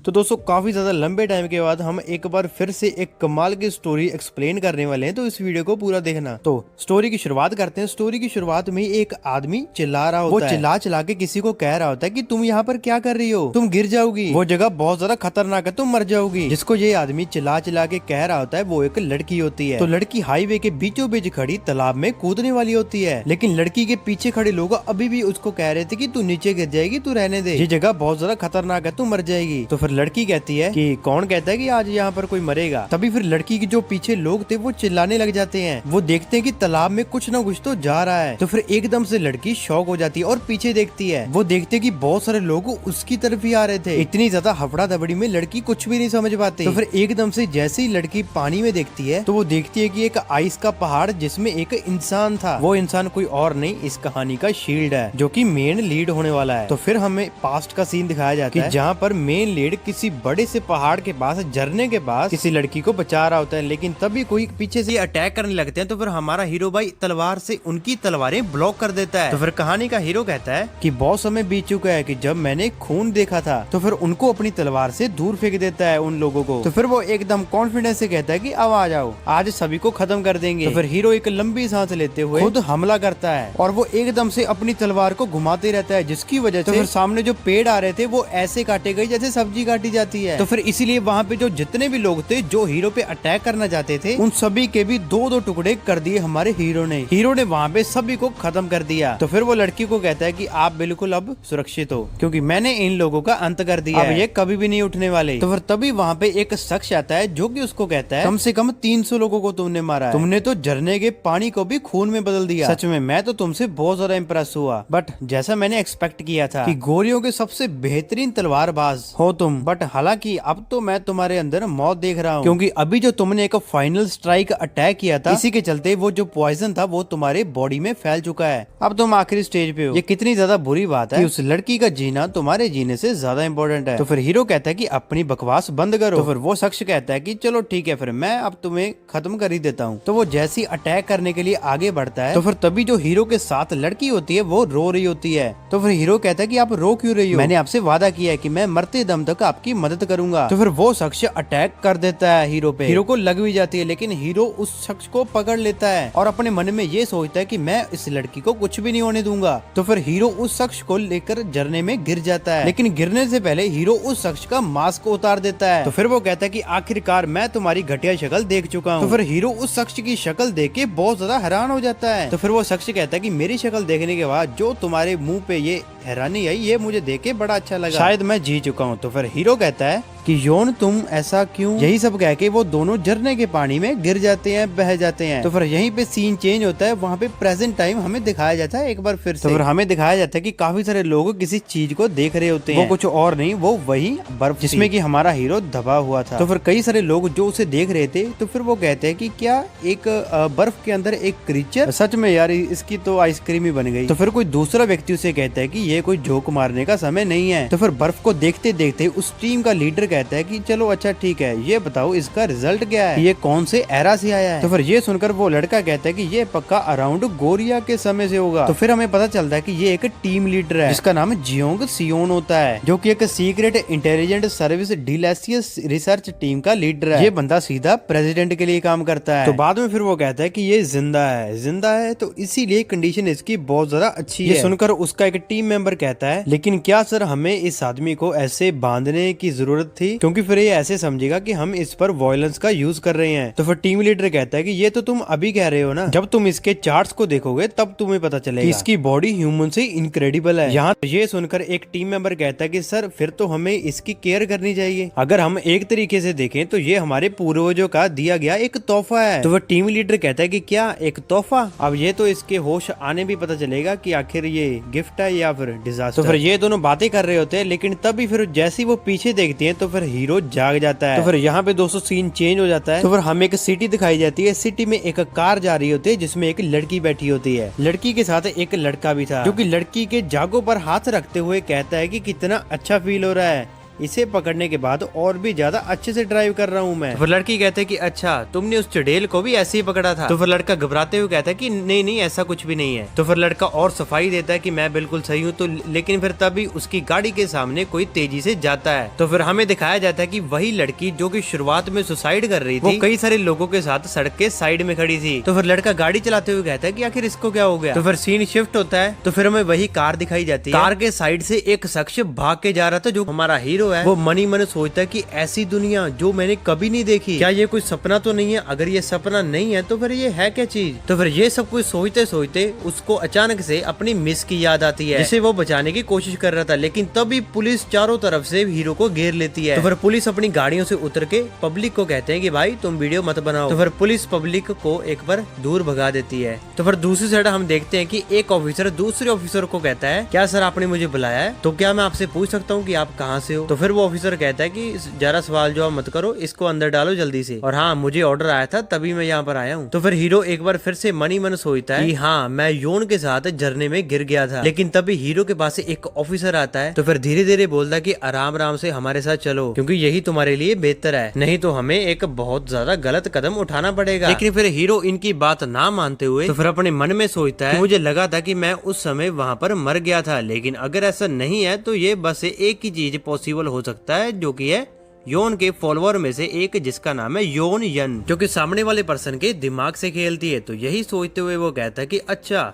तो दोस्तों काफी ज्यादा लंबे टाइम के बाद हम एक बार फिर से एक कमाल की स्टोरी एक्सप्लेन करने वाले हैं, तो इस वीडियो को पूरा देखना। तो स्टोरी की शुरुआत करते हैं। स्टोरी की शुरुआत में एक आदमी चिल्ला रहा होता है। वो चिल्ला चिल्ला के किसी को कह रहा होता है कि तुम यहाँ पर क्या कर रही हो, तुम गिर जाओगी, वो जगह बहुत ज्यादा खतरनाक है, तुम मर जाओगी। जिसको ये आदमी चिल्ला चिल्ला के कह रहा होता है वो एक लड़की होती है। तो लड़की हाईवे के बीचों बीच खड़ी तालाब में कूदने वाली होती है, लेकिन लड़की के पीछे खड़े लोग अभी भी उसको कह रहे थे कि तू नीचे गिर जाएगी, तू रहने दे, ये जगह बहुत ज्यादा खतरनाक है, तू मर जाएगी। तो फिर लड़की कहती है कि कौन कहता है कि आज यहाँ पर कोई मरेगा। तभी फिर लड़की के जो पीछे लोग थे वो चिल्लाने लग जाते हैं। वो देखते हैं कि तालाब में कुछ ना कुछ तो जा रहा है। तो फिर एकदम से लड़की शॉक हो जाती है और पीछे देखती है। वो देखते हैं कि बहुत सारे लोग उसकी तरफ ही आ रहे थे। इतनी ज्यादा हफड़ा दबड़ी में लड़की कुछ भी नहीं समझ पाती। तो फिर एकदम से जैसे ही लड़की पानी में देखती है तो वो देखती है कि एक आइस का पहाड़ जिसमें एक इंसान था। वो इंसान कोई और नहीं, इस कहानी का शील्ड है जो कि मेन लीड होने वाला है। तो फिर हमें पास्ट का सीन दिखाया जाता है जहाँ पर मेन लीड किसी बड़े से पहाड़ के पास, झरने के पास किसी लड़की को बचा रहा होता है, लेकिन तभी कोई पीछे से अटैक करने लगते हैं। तो फिर हमारा हीरो भाई तलवार से उनकी तलवारें ब्लॉक कर देता है। तो फिर कहानी का हीरो कहता है कि बहुत समय बीत चुका है कि जब मैंने खून देखा था। तो फिर उनको अपनी तलवार से दूर फेंक देता है उन लोगों को। तो फिर वो एकदम कॉन्फिडेंस से कहता है कि अब आ जाओ, आज सभी को खत्म कर देंगे। तो फिर हीरो एक लंबी सांस लेते हुए खुद हमला करता है और वो एकदम से अपनी तलवार को घुमाते रहता है, जिसकी वजह से फिर सामने जो पेड़ आ रहे थे वो ऐसे काटे गए जैसे सब्जी काटी जाती है। तो फिर इसीलिए वहाँ पे जो जितने भी लोग थे जो हीरो पे अटैक करना चाहते थे उन सभी के भी दो दो टुकड़े कर दिए हमारे हीरो ने। वहाँ पे सभी को खत्म कर दिया। तो फिर वो लड़की को कहता है कि आप बिल्कुल अब सुरक्षित हो, क्योंकि मैंने इन लोगों का अंत कर दिया है, ये कभी भी नहीं उठने वाले। तो फिर तभी वहाँ पे एक शख्स आता है जो कि उसको कहता है कम से कम 300 लोगों को तुमने मारा है, तुमने तो झरने के पानी को भी खून में बदल दिया। सच में मैं तो तुमसे बहुत ज्यादा इम्प्रेस हुआ, बट जैसा मैंने एक्सपेक्ट किया था कि गोरियों के सबसे बेहतरीन तलवारबाज हो तुम, बट हालांकि अब तो मैं तुम्हारे अंदर मौत देख रहा हूँ, क्योंकि अभी जो तुमने एक फाइनल स्ट्राइक अटैक किया था इसी के चलते वो जो पॉइजन था वो तुम्हारे बॉडी में फैल चुका है। अब तुम आखिरी स्टेज पे हो। ये कितनी ज्यादा बुरी बात है कि उस लड़की का जीना तुम्हारे जीने से ज्यादा इम्पोर्टेंट है। तो फिर हीरो कहता है कि अपनी बकवास बंद करो। तो फिर वो शख्स कहता है कि चलो ठीक है, फिर मैं अब तुम्हें खत्म कर ही देता हूँ। तो वो जैसी अटैक करने के लिए आगे बढ़ता है तो फिर तभी जो हीरो के साथ लड़की होती है वो रो रही होती है। तो फिर हीरो कहता है कि आप रो क्यों रही हो, मैंने आपसे वादा किया है कि मैं मरते दम तक आपकी मदद करूंगा। तो फिर वो शख्स अटैक कर देता है हीरो पे। हीरो को लग भी जाती है, लेकिन हीरो उस शख्स को पकड़ लेता है और अपने मन में ये सोचता है कि मैं इस लड़की को कुछ भी नहीं होने दूंगा। तो फिर हीरो उस शख्स को लेकर झरने में गिर जाता है, लेकिन गिरने से पहले हीरो उस शख्स का मास्क उतार देता है। तो फिर वो कहता है कि आखिरकार मैं तुम्हारी घटिया शक्ल देख चुका हूँ। तो फिर हीरो उस शख्स की शक्ल देख के बहुत ज्यादा हैरान हो जाता है। तो फिर वो शख्स कहता है कि मेरी शक्ल देखने के बाद जो तुम्हारे मुंह पे ये हैरानी आई, ये मुझे देख के बड़ा अच्छा लगा, शायद मैं जी चुका हूँ। तो फिर हीरो कहता है कि योन तुम ऐसा क्यों। यही सब कह के वो दोनों झरने के पानी में गिर जाते हैं, बह जाते हैं। तो फिर यहीं पे सीन चेंज होता है, वहाँ पे प्रेजेंट टाइम हमें दिखाया जाता है एक बार फिर से। तो फिर हमें दिखाया जाता है कि काफी सारे लोग किसी चीज को देख रहे होते हैं, वो कुछ और नहीं, वो वही बर्फ जिसमें कि हमारा हीरो दबा हुआ था। तो फिर कई सारे लोग जो उसे देख रहे थे, तो फिर वो कहते हैं कि क्या एक बर्फ के अंदर एक क्रीचर, सच में यार इसकी तो आइसक्रीम ही बन गई। तो फिर कोई दूसरा व्यक्ति उसे कहता है कि ये कोई जोक मारने का समय नहीं है। तो फिर बर्फ को देखते देखते उस टीम का लीडर कहता है कि चलो अच्छा ठीक है, ये बताओ इसका रिजल्ट क्या है, ये कौन से एरा से आया है। तो फिर ये सुनकर वो लड़का कहता है कि ये पक्का अराउंड गोरिया के समय से होगा। तो फिर हमें पता चलता है कि ये एक टीम लीडर है जिसका नाम जियोंग सियोन होता है, जो कि एक secret intelligent service delicious research team का लीडर है। ये बंदा सीधा प्रेसिडेंट के लिए काम करता है। तो बाद में फिर वो कहता है कि ये जिंदा है तो इसीलिए कंडीशन इसकी बहुत ज्यादा अच्छी है। ये सुनकर उसका एक टीम मेंबर कहता है लेकिन क्या सर हमें इस आदमी को ऐसे बांधने की जरूरत थी, क्योंकि फिर ये ऐसे समझेगा कि हम इस पर वायलेंस का यूज कर रहे हैं। तो फिर टीम लीडर कहता है कि ये तो तुम अभी कह रहे हो ना, जब तुम इसके चार्ट्स को देखोगे तब तुम्हें पता चलेगा कि इसकी बॉडी ह्यूमन से इनक्रेडिबल है। यहाँ ये सुनकर एक टीम मेंबर कहता है कि सर फिर तो हमें इसकी केयर करनी चाहिए। अगर हम एक तरीके से देखें तो ये हमारे पूर्वजों का दिया गया एक तोहफा है। तो वह टीम लीडर कहता है कि क्या एक तोहफा, अब ये तो इसके होश आने भी पता चलेगा कि आखिर ये गिफ्ट है या फिर डिजास्टर। तो फिर ये दोनों बातें कर रहे होते हैं, लेकिन तभी फिर जैसे वो पीछे देखते हैं तो फिर हीरो जाग जाता है। तो फिर यहाँ पे दोस्तों सीन चेंज हो जाता है। तो फिर हमें एक सिटी दिखाई जाती है। सिटी में एक कार जा रही होती है जिसमें एक लड़की बैठी होती है। लड़की के साथ एक लड़का भी था जो कि लड़की के जागों पर हाथ रखते हुए कहता है कि कितना अच्छा फील हो रहा है, इसे पकड़ने के बाद और भी ज्यादा अच्छे से ड्राइव कर रहा हूँ मैं। तो फिर लड़की कहते है कि अच्छा तुमने उस चुड़ैल को भी ऐसे ही पकड़ा था। तो फिर लड़का घबराते हुए कहता है कि नहीं नहीं ऐसा कुछ भी नहीं है। तो फिर लड़का और सफाई देता है कि मैं बिल्कुल सही हूँ। तो लेकिन फिर तभी उसकी गाड़ी के सामने कोई तेजी से जाता है। तो फिर हमें दिखाया जाता है कि वही लड़की जो कि शुरुआत में सुसाइड कर रही थी, वो कई सारे लोगों के साथ सड़क के साइड में खड़ी थी। तो फिर लड़का गाड़ी चलाते हुए कहता है कि आखिर इसको क्या हो गया। तो फिर सीन शिफ्ट होता है। तो फिर हमें वही कार दिखाई जाती है। कार के साइड से एक शख्स भाग के जा रहा था। जो हमारा हीरो है वो मनी मन सोचता है कि ऐसी दुनिया जो मैंने कभी नहीं देखी, क्या ये कोई सपना तो नहीं है? अगर ये सपना नहीं है तो फिर ये है क्या चीज? तो फिर ये सब कुछ सोचते सोचते उसको अचानक से अपनी मिस की याद आती है, जिसे वो बचाने की कोशिश कर रहा था। लेकिन तभी पुलिस चारों तरफ से हीरो को घेर लेती है। तो फिर पुलिस अपनी गाड़ियों से उतर के पब्लिक को कहते हैं कि भाई तुम वीडियो मत बनाओ। तो फिर पुलिस पब्लिक को एक बार दूर भगा देती है। तो फिर दूसरी साइड हम देखते हैं कि एक ऑफिसर दूसरे ऑफिसर को कहता है, क्या सर आपने मुझे बुलाया है? तो क्या मैं आपसे पूछ सकता हूँ कि आप कहाँ से हो? तो फिर वो ऑफिसर कहता है कि जरा सवाल जवाब मत करो, इसको अंदर डालो जल्दी से। और हाँ, मुझे ऑर्डर आया था तभी मैं यहाँ पर आया हूँ। तो फिर हीरो एक बार फिर से मनी मन सोचता है कि हाँ मैं योन के साथ झरने में गिर गया था। लेकिन तभी हीरो के पास एक ऑफिसर आता है। तो फिर धीरे धीरे बोलता है कि आराम आराम से हमारे साथ चलो, क्योंकि यही तुम्हारे लिए बेहतर है, नहीं तो हमें एक बहुत ज्यादा गलत कदम उठाना पड़ेगा। लेकिन फिर हीरो इनकी बात ना मानते हुए तो फिर अपने मन में सोचता है, मुझे लगा था कि मैं उस समय वहाँ पर मर गया था, लेकिन अगर ऐसा नहीं है तो ये बस एक ही चीज पॉसिबल हो सकता है, जो कि है योन के फॉलोअर में से एक, जिसका नाम है योन यन, जो कि सामने वाले पर्सन के दिमाग से खेलती है। तो यही सोचते हुए वो कहता है कि अच्छा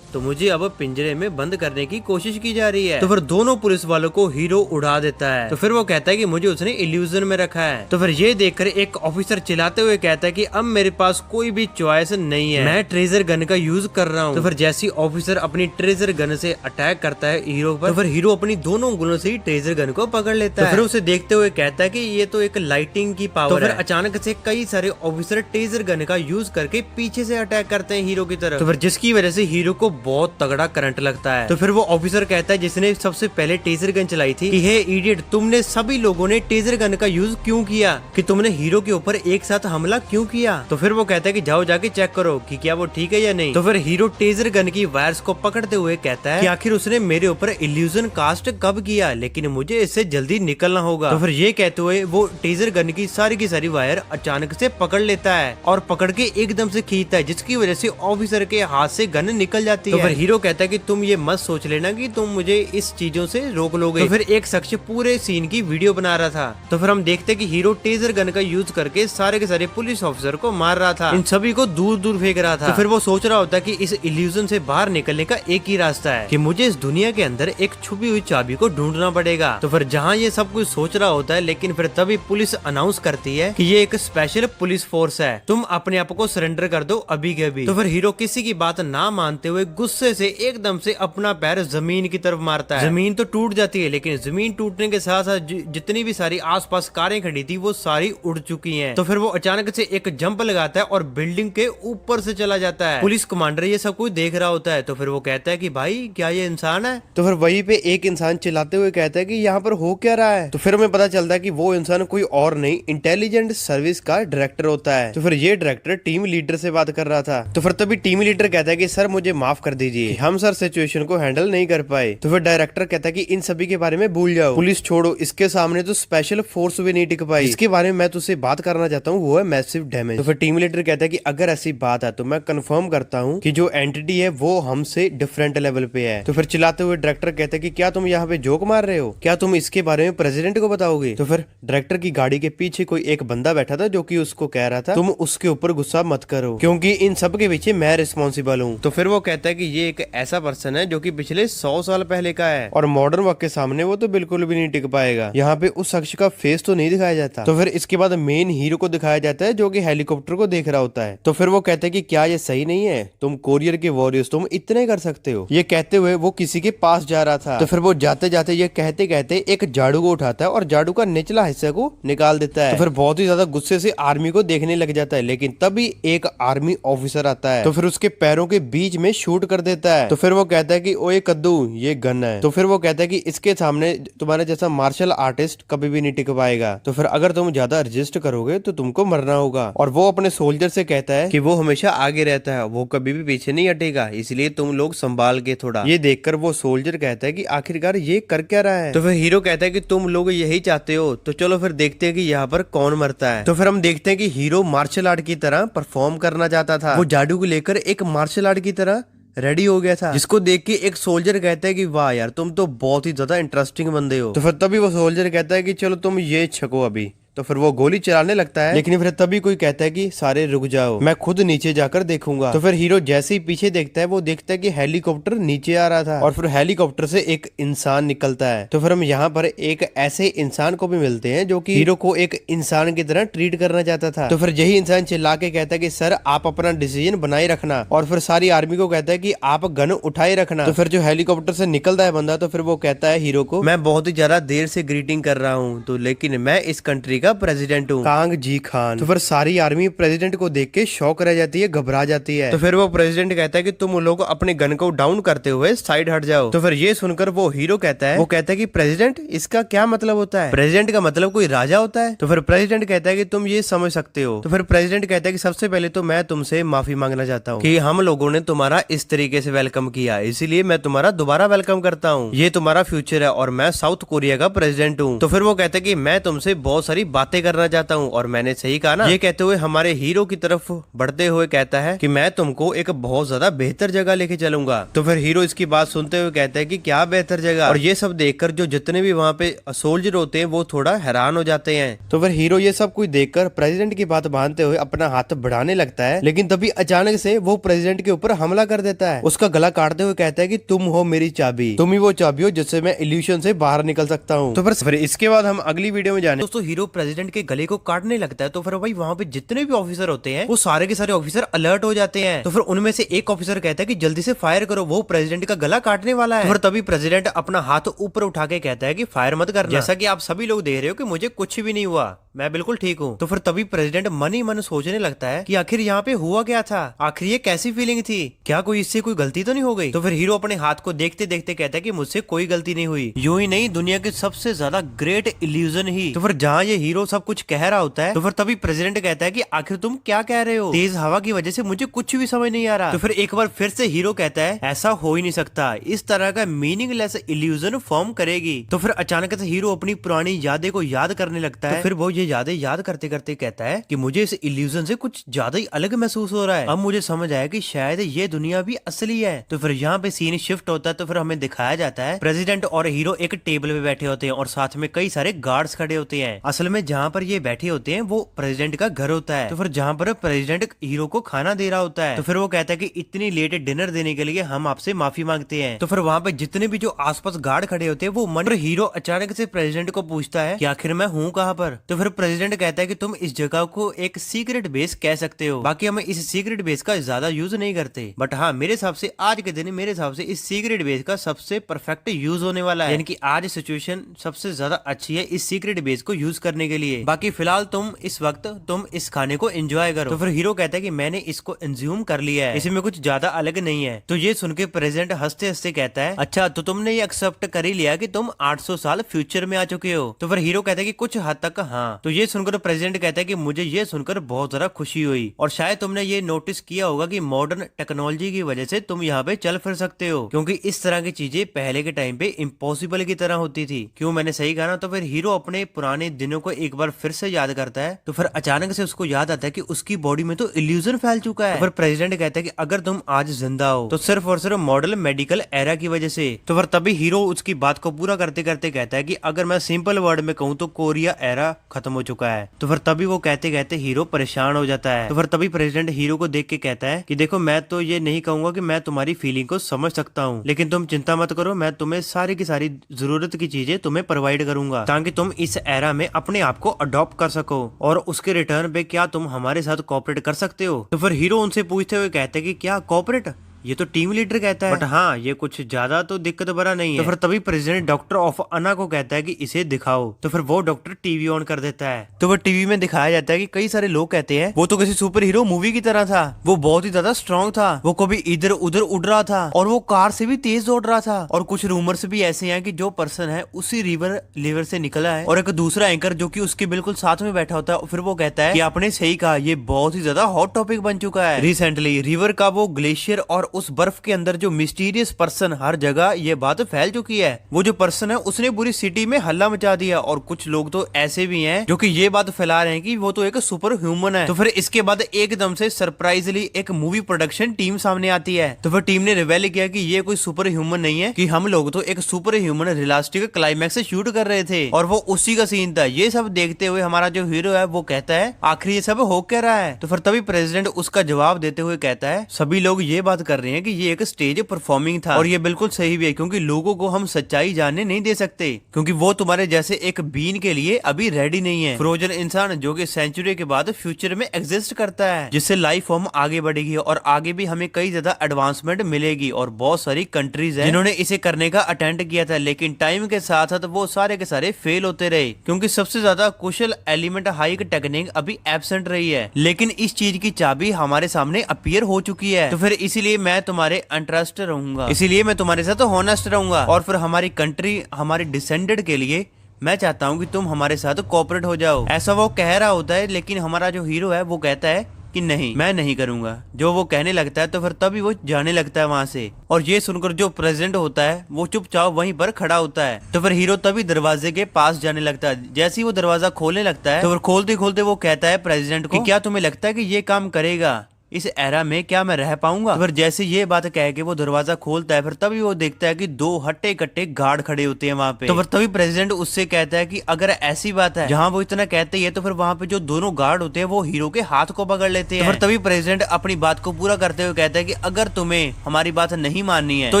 तो मुझे अब पिंजरे में बंद करने की कोशिश की जा रही है। तो फिर दोनों पुलिस वालों को हीरो उड़ा देता है। तो फिर वो कहता है कि मुझे उसने इल्यूजन में रखा है। तो फिर ये देखकर एक ऑफिसर चिल्लाते हुए कहता है कि अब मेरे पास कोई भी चॉइस नहीं है, मैं ट्रेजर गन का यूज कर रहा हूँ। तो फिर जैसी ऑफिसर अपनी ट्रेजर गन से अटैक करता है हीरो पर, तो फिर हीरो अपनी दोनों उंगलियों से ही ट्रेजर गन को पकड़ लेता है। तो फिर उसे देखते हुए कहता है कि ये तो एक लाइटिंग की पावर है। तो फिर अचानक से कई सारे ऑफिसर ट्रेजर गन का यूज करके पीछे से अटैक करते हैं हीरो की तरफ। तो फिर जिसकी वजह से हीरो को बहुत तगड़ा करंट लगता है। तो फिर वो ऑफिसर कहता है जिसने सबसे पहले टेजर गन चलाई थी कि हे इडियट, तुमने सभी लोगों ने टेजर गन का यूज क्यों किया, कि तुमने हीरो के ऊपर एक साथ हमला क्यों किया? तो फिर वो कहता है कि जाओ जाके चेक करो कि क्या वो ठीक है या नहीं। तो फिर हीरो टेजर गन की वायर्स को पकड़ते हुए कहता है कि आखिर उसने मेरे ऊपर इल्यूजन कास्ट कब किया, लेकिन मुझे इससे जल्दी निकलना होगा। तो फिर ये कहते हुए वो टेजर गन की सारी वायर अचानक से पकड़ लेता है और पकड़ के एकदम से खींचता है, जिसकी वजह से ऑफिसर के हाथ से गन निकल जाती है। तो फिर हीरो कहता है कि तुम ये मत सोच लेना कि तुम मुझे इस चीजों से रोक लोगे। तो फिर एक शख्स पूरे सीन की वीडियो बना रहा था। तो फिर हम देखते हैं कि हीरो टेजर गन का यूज करके सारे के सारे पुलिस ऑफिसर को मार रहा था, इन सभी को दूर दूर फेंक रहा था। तो फिर वो सोच रहा होता है कि इस इल्यूजन से बाहर निकलने का एक ही रास्ता है, कि मुझे इस दुनिया के अंदर एक छुपी हुई चाबी को ढूंढना पड़ेगा। तो फिर जहाँ ये सब कुछ सोच रहा होता है, लेकिन फिर तभी पुलिस अनाउंस करती है कि ये एक स्पेशल पुलिस फोर्स है, तुम अपने आप को सरेंडर कर दो अभी के अभी। तो फिर हीरो किसी की बात ना मानते हुए गुस्से से एकदम से अपना पैर जमीन की तरफ मारता है। जमीन तो टूट जाती है, लेकिन जमीन टूटने के साथ साथ जितनी भी सारी आसपास कारें खड़ी थी वो सारी उड़ चुकी हैं। तो फिर वो अचानक से एक जंप लगाता है और बिल्डिंग के ऊपर से चला जाता है। पुलिस कमांडर ये सब कुछ देख रहा होता है। तो फिर वो कहता है कि भाई क्या ये इंसान है? तो फिर वहीं पे एक इंसान चिल्लाते हुए कहता है कि यहाँ पर हो क्या रहा है? तो फिर हमें पता चलता है कि वो इंसान कोई और नहीं, इंटेलिजेंट सर्विस का डायरेक्टर होता है। तो फिर ये डायरेक्टर टीम लीडर से बात कर रहा था। तो फिर तभी टीम लीडर कहता है कि सर मुझे माफ कर दीजिए, हम सर सिचुएशन को हैंडल नहीं कर पाए। तो फिर डायरेक्टर कहता है कि इन सभी के बारे में भूल जाओ, पुलिस छोड़ो, इसके सामने तो स्पेशल फोर्स भी नहीं टिक पाई। इसके बारे में मैं तुझसे बात करना चाहता हूँ, वो है मैसिव डैमेज। तो फिर टीम लीडर कहता है कि अगर ऐसी बात है तो मैं कंफर्म करता हूँ कि जो एंटिटी है वो हमसे डिफरेंट लेवल पे है। तो फिर चिल्लाते हुए डायरेक्टर कहता है कि क्या तुम यहाँ पे जोक मार रहे हो, क्या तुम इसके बारे में प्रेसिडेंट को बताओगे? तो फिर डायरेक्टर की गाड़ी के पीछे कोई एक बंदा बैठा था जो कि उसको कह रहा था तुम उसके ऊपर गुस्सा मत करो, क्योंकि इन सब के पीछे मैं रिस्पॉन्सिबल हूँ। तो फिर वो कहता है कि ये एक ऐसा पर्सन है जो कि पिछले 100 साल पहले का है और मॉडर्न वर्क के सामने वो तो बिल्कुल भी नहीं टिक पाएगा। यहाँ पे उस शख्स का फेस तो नहीं दिखाया जाता। तो फिर इसके बाद मेन हीरो को दिखाया जाता है जो कि हेलीकॉप्टर को देख रहा होता है। तो फिर वो कहता है कि क्या ये सही नहीं है, तुम कोरियर के वॉरियर्स तुम इतने कर सकते हो? ये कहते हुए वो किसी के पास जा रहा था। तो फिर वो जाते जाते ये कहते कहते एक झाड़ू को उठाता है और झाड़ू का निचला हिस्सा को निकाल देता है। तो फिर बहुत ही ज्यादा गुस्से से आर्मी को देखने लग जाता है, लेकिन तभी एक आर्मी ऑफिसर आता है। तो फिर उसके पैरों के बीच में शूट आउट कर देता है। तो फिर वो कहता है कि ओए कद्दू ये गन है। तो फिर वो कहता है कि इसके सामने तुम्हारे जैसा मार्शल आर्टिस्ट कभी भी नहीं टिक पाएगा। तो फिर अगर तुम ज्यादा रजिस्ट करोगे तो तुमको मरना होगा। और वो अपने सोल्जर से कहता है कि वो हमेशा आगे रहता है, वो कभी भी पीछे नहीं हटेगा, इसलिए तुम लोग संभाल के थोड़ा। ये देखकर वो सोल्जर कहता है कि आखिरकार ये कर क्या रहा है। तो फिर हीरो कहता है कि तुम लोग यही चाहते हो, तो चलो फिर देखते हैं कि यहाँ पर कौन मरता है। तो फिर हम देखते हैं कि हीरो मार्शल आर्ट की तरह परफॉर्म करना चाहता था। वो जादू को लेकर एक मार्शल आर्ट की तरह रेडी हो गया था, जिसको देख के एक सोल्जर कहता है कि वाह यार तुम तो बहुत ही ज्यादा इंटरेस्टिंग बंदे हो। तो फिर तभी वो सोल्जर कहता है कि चलो तुम ये छको अभी। तो फिर वो गोली चलाने लगता है, लेकिन फिर तभी कोई कहता है कि सारे रुक जाओ, मैं खुद नीचे जाकर देखूंगा। तो फिर हीरो जैसे ही पीछे देखता है वो देखता है कि हेलीकॉप्टर नीचे आ रहा था और फिर हेलीकॉप्टर से एक इंसान निकलता है। तो फिर हम यहाँ पर एक ऐसे इंसान को भी मिलते हैं जो कि हीरो को एक इंसान की तरह ट्रीट करना चाहता था। तो फिर यही इंसान चिल्ला के कहता है कि सर आप अपना डिसीजन बनाए रखना, और फिर सारी आर्मी को कहता है कि आप गन उठाए रखना। तो फिर जो हेलीकॉप्टर से निकलता है बंदा, तो फिर वो कहता है हीरो को, मैं बहुत ही ज्यादा देर से ग्रीटिंग कर रहा हूँ, तो लेकिन मैं इस कंट्री का प्रेसिडेंट हूँ, कांग जी खान। तो फिर सारी आर्मी प्रेसिडेंट को देख के शॉक रह जाती है, घबरा जाती है। तो फिर वो प्रेसिडेंट कहता है कि तुम लोग अपने गन को डाउन करते हुए साइड हट जाओ। तो फिर ये सुनकर वो हीरो कहता है कि प्रेसिडेंट इसका क्या मतलब होता है? प्रेसिडेंट का मतलब कोई राजा होता है? तो फिर प्रेसिडेंट कहता है कि तुम ये समझ सकते हो। तो फिर प्रेसिडेंट कहता है कि सबसे पहले तो मैं तुमसे माफी मांगना चाहता हूँ कि हम लोगों ने तुम्हारा इस तरीके से वेलकम किया, इसीलिए मैं तुम्हारा दोबारा वेलकम करता हूँ। ये तुम्हारा फ्यूचर है और मैं साउथ कोरिया का प्रेसिडेंट हूँ। तो फिर वो कहता है कि मैं तुमसे बहुत सारी बातें करना चाहता हूँ, और मैंने सही कहा ना? ये कहते हुए हमारे हीरो की तरफ बढ़ते हुए कहता है कि मैं तुमको एक बहुत ज्यादा बेहतर जगह लेके चलूंगा। तो फिर हीरो इसकी बात सुनते हुए कहता है कि क्या बेहतर जगह? और ये सब देखकर जो जितने भी वहाँ पे सोल्जर होते हैं वो थोड़ा हैरान हो जाते हैं। तो फिर हीरो ये सब कुछ देखकर प्रेसिडेंट की बात मानते हुए अपना हाथ बढ़ाने लगता है, लेकिन तभी अचानक से वो प्रेसिडेंट के ऊपर हमला कर देता है। उसका गला काटते हुए कहता है कि तुम हो मेरी चाबी, तुम ही वो चाबी हो जिससे मैं इल्यूशन से बाहर निकल सकता हूँ। तो फिर इसके बाद हम अगली वीडियो में जाने दोस्तों हीरो प्रेसिडेंट के गले को काटने लगता है। तो फिर भाई वहाँ पे जितने भी ऑफिसर होते हैं वो सारे के सारे ऑफिसर अलर्ट हो जाते हैं। तो फिर उनमें से एक ऑफिसर कहता है कि जल्दी से फायर करो, वो प्रेसिडेंट का गला काटने वाला है। तो फिर तभी प्रेसिडेंट अपना हाथ ऊपर उठा के कहता है कि फायर मत करना, जैसा कि आप सभी लोग देख रहे हो कि मुझे कुछ भी नहीं हुआ, मैं बिल्कुल ठीक हूँ। तो फिर तभी प्रेसिडेंट मन ही मन सोचने लगता है कि आखिर यहाँ पे हुआ क्या था, आखिर ये कैसी फीलिंग थी, क्या कोई इससे कोई गलती तो नहीं हो गई? तो फिर हीरो अपने हाथ को देखते देखते कहता है कि मुझसे कोई गलती नहीं हुई, यूं ही नहीं दुनिया के सबसे ज्यादा ग्रेट इल्यूजन ही। तो फिर जहाँ ये हीरो सब कुछ कह रहा होता है, तो फिर तभी प्रेसिडेंट कहता है कि आखिर तुम क्या कह रहे हो, तेज हवा की वजह से मुझे कुछ भी समझ नहीं आ रहा। तो फिर एक बार फिर से हीरो कहता है ऐसा हो ही नहीं सकता, इस तरह का मीनिंगलेस इल्यूजन फॉर्म करेगी। तो फिर अचानक से हीरो अपनी पुरानी यादें को याद करने लगता है। तो फिर वो ये यादें याद करते करते कहता है कि मुझे इस इल्यूजन से कुछ ज्यादा ही अलग महसूस हो रहा है, अब मुझे समझ आया कि शायद ये दुनिया भी असली है। तो फिर यहाँ पे सीन शिफ्ट होता है। तो फिर हमें दिखाया जाता है प्रेसिडेंट और हीरो एक टेबल पे बैठे होते हैं और साथ में कई सारे गार्ड्स खड़े होते हैं। असल में जहाँ पर ये बैठे होते हैं वो प्रेसिडेंट का घर होता है। तो फिर जहाँ पर प्रेसिडेंट हीरो को खाना दे रहा होता है, तो फिर वो कहता है कि इतनी लेट डिनर देने के लिए हम आपसे माफी मांगते हैं। तो फिर वहाँ पे जितने भी जो आसपास गार्ड खड़े होते हैं वो मन। हीरो अचानक से प्रेसिडेंट को पूछता है कि आखिर मैं हूँ कहाँ पर? तो फिर प्रेसिडेंट कहता है कि तुम इस जगह को एक सीक्रेट बेस कह सकते हो, बाकी हम इस सीक्रेट बेस का ज्यादा यूज नहीं करते, बट हाँ मेरे हिसाब से आज के दिन मेरे हिसाब से इस सीक्रेट बेस का सबसे परफेक्ट यूज होने वाला है, यानी कि आज सिचुएशन सबसे ज्यादा अच्छी है इस सीक्रेट बेस को यूज करने के लिए। बाकी फिलहाल तुम इस वक्त तुम इस खाने को एंजॉय करो। तो फिर हीरो कहता है कि मैंने इसको एंज्यूम कर लिया है, इसमें कुछ ज्यादा अलग नहीं है। तो ये सुन के प्रेसिडेंट हंसते हंसते कहता है अच्छा तो तुमने ये एक्सेप्ट कर ही लिया कि तुम 800 साल फ्यूचर में आ चुके हो? तो फिर हीरो कहता है कि कुछ हद तक हाँ। तो ये सुनकर प्रेसिडेंट कहता है कि मुझे ये सुनकर बहुत ज्यादा खुशी हुई, और शायद तुमने ये नोटिस किया होगा कि मॉडर्न टेक्नोलॉजी की वजह से तुम यहाँ पे चल फिर सकते हो, क्योंकि इस तरह की चीजें पहले के टाइम पे इम्पॉसिबल की तरह होती थी। क्यों मैंने सही कहा ना? तो फिर हीरो अपने पुराने दिनों को एक बार फिर से याद करता है। तो फिर अचानक से उसको याद आता है कि उसकी बॉडी में तो इल्यूजन फैल चुका है। तो फिर प्रेसिडेंट कहता है कि अगर तुम आज जिंदा हो तो सिर्फ और सिर्फ मॉडर्न मेडिकल एरा की वजह से। तो फिर तभी हीरो उसकी बात को पूरा करते करते कहता है कि अगर मैं सिंपल वर्ड में कहूँ तो कोरिया एरा खत्म हो चुका है। तो फिर तभी वो कहते कहते हीरो परेशान हो जाता है। तो फिर तभी प्रेसिडेंट हीरो को देख के कहता है कि देखो मैं तो ये नहीं कहूंगा कि मैं तुम्हारी फीलिंग को समझ सकता हूँ, लेकिन तुम चिंता मत करो, मैं तुम्हें सारी की सारी जरूरत की चीजें तुम्हें प्रोवाइड करूंगा ताकि तुम इस एरा में अपने आप को अडॉप्ट कर सको, और उसके रिटर्न पे क्या तुम हमारे साथ कोऑपरेट कर सकते हो? तो फिर हीरो उनसे पूछते हुए कहते हैं कि क्या कोऑपरेट? ये तो टीम लीडर कहता है, बट हाँ ये कुछ ज्यादा तो दिक्कत भरा नहीं है। तो फिर तभी प्रेसिडेंट डॉक्टर ऑफ अना को कहता है कि इसे दिखाओ। तो फिर वो डॉक्टर टीवी ऑन कर देता है। तो फिर टीवी में दिखाया जाता है कि कई सारे लोग कहते हैं वो तो किसी सुपर हीरो मूवी की तरह था, वो बहुत ही ज्यादा स्ट्रॉन्ग था, वो कभी इधर उधर उड़ रहा था और वो कार से भी तेज दौड़ रहा था। और कुछ रूमर्स भी ऐसे हैं कि जो पर्सन है उसी रिवर लिवर से निकला है। और एक दूसरा एंकर जो कि उसके बिल्कुल साथ में बैठा होता है, फिर वो कहता है कि आपने सही कहा, ये बहुत ही ज्यादा हॉट टॉपिक बन चुका है रिसेंटली। रिवर का वो ग्लेशियर और उस बर्फ के अंदर जो मिस्टीरियस पर्सन, हर जगह ये बात फैल चुकी है। वो जो पर्सन है उसने पूरी सिटी में हल्ला मचा दिया। और कुछ लोग तो ऐसे भी हैं जो कि ये बात फैला रहे हैं कि वो तो एक सुपर ह्यूमन है। तो फिर इसके बाद एकदम से सरप्राइजली एक मूवी प्रोडक्शन टीम सामने आती है। तो फिर टीम ने रिवेल किया कि ये कोई सुपर ह्यूमन नहीं है, कि हम लोग तो एक सुपर ह्यूमन रियलिस्टिक क्लाइमैक्स से शूट कर रहे थे और वो उसी का सीन था। ये सब देखते हुए हमारा जो हीरो है वो कहता है आखिर ये सब हो क्या रहा है। तो फिर तभी प्रेसिडेंट उसका जवाब देते हुए कहता है सभी लोग ये बात कर रहे हैं कि ये एक स्टेज परफॉर्मिंग था। और ये बिल्कुल सही भी है, क्योंकि लोगों को हम सच्चाई जानने नहीं दे सकते, क्योंकि वो तुम्हारे जैसे एक बीन के लिए अभी रेडी नहीं है। फ्रोजन इंसान जो कि सेंचुरी के बाद फ्यूचर में एग्जिस्ट करता है, जिससे लाइफ फॉर्म आगे बढ़ेगी और आगे भी हमें कई ज्यादा एडवांसमेंट मिलेगी। और बहुत सारी कंट्रीज है जिन्होंने इसे करने का अटेम्प्ट किया था, लेकिन टाइम के साथ साथ वो सारे के सारे फेल होते रहे, क्योंकि सबसे ज्यादा कुशल एलिमेंट हाइक टेक्निक अभी एब्सेंट रही है। लेकिन इस चीज की चाबी हमारे सामने अपीयर हो चुकी है। तो फिर इसीलिए मैं तुम्हारे इंटरेस्ट रहूंगा, इसीलिए मैं तुम्हारे साथ हॉनेस्ट रहूंगा। और फिर हमारी कंट्री, हमारी डिसेंडेड के लिए मैं चाहता हूँ कि तुम हमारे साथ कोऑपरेट हो जाओ। ऐसा वो कह रहा होता है, लेकिन हमारा जो हीरो है वो कहता है कि नहीं, मैं नहीं करूंगा। जो वो कहने लगता है तो फिर तभी वो जाने लगता है वहां से। और ये सुनकर जो प्रेसिडेंट होता है वो चुपचाप वहीं पर खड़ा होता है। तो फिर हीरो तभी दरवाजे के पास जाने लगता है। जैसे ही वो दरवाजा खोलने लगता है तो फिर खोलते खोलते वो कहता है प्रेसिडेंट को कि क्या तुम्हें लगता है कि ये काम करेगा इस एरा में, क्या मैं रह पाऊंगा। तो फिर जैसे ये बात कह के वो दरवाजा खोलता है, फिर तभी वो देखता है कि दो हट्टे कट्टे गार्ड खड़े होते हैं वहां पे। तो फिर तभी प्रेसिडेंट उससे कहता है कि अगर ऐसी बात है, जहां वो इतना कहते ही है, तो फिर वहां पे जो दोनों गार्ड होते हैं वो हीरो के हाथ को पकड़ लेते हैं। तो फिर तभी प्रेसिडेंट अपनी बात को पूरा करते हुए कहता है कि अगर तुम्हें हमारी बात नहीं माननी है तो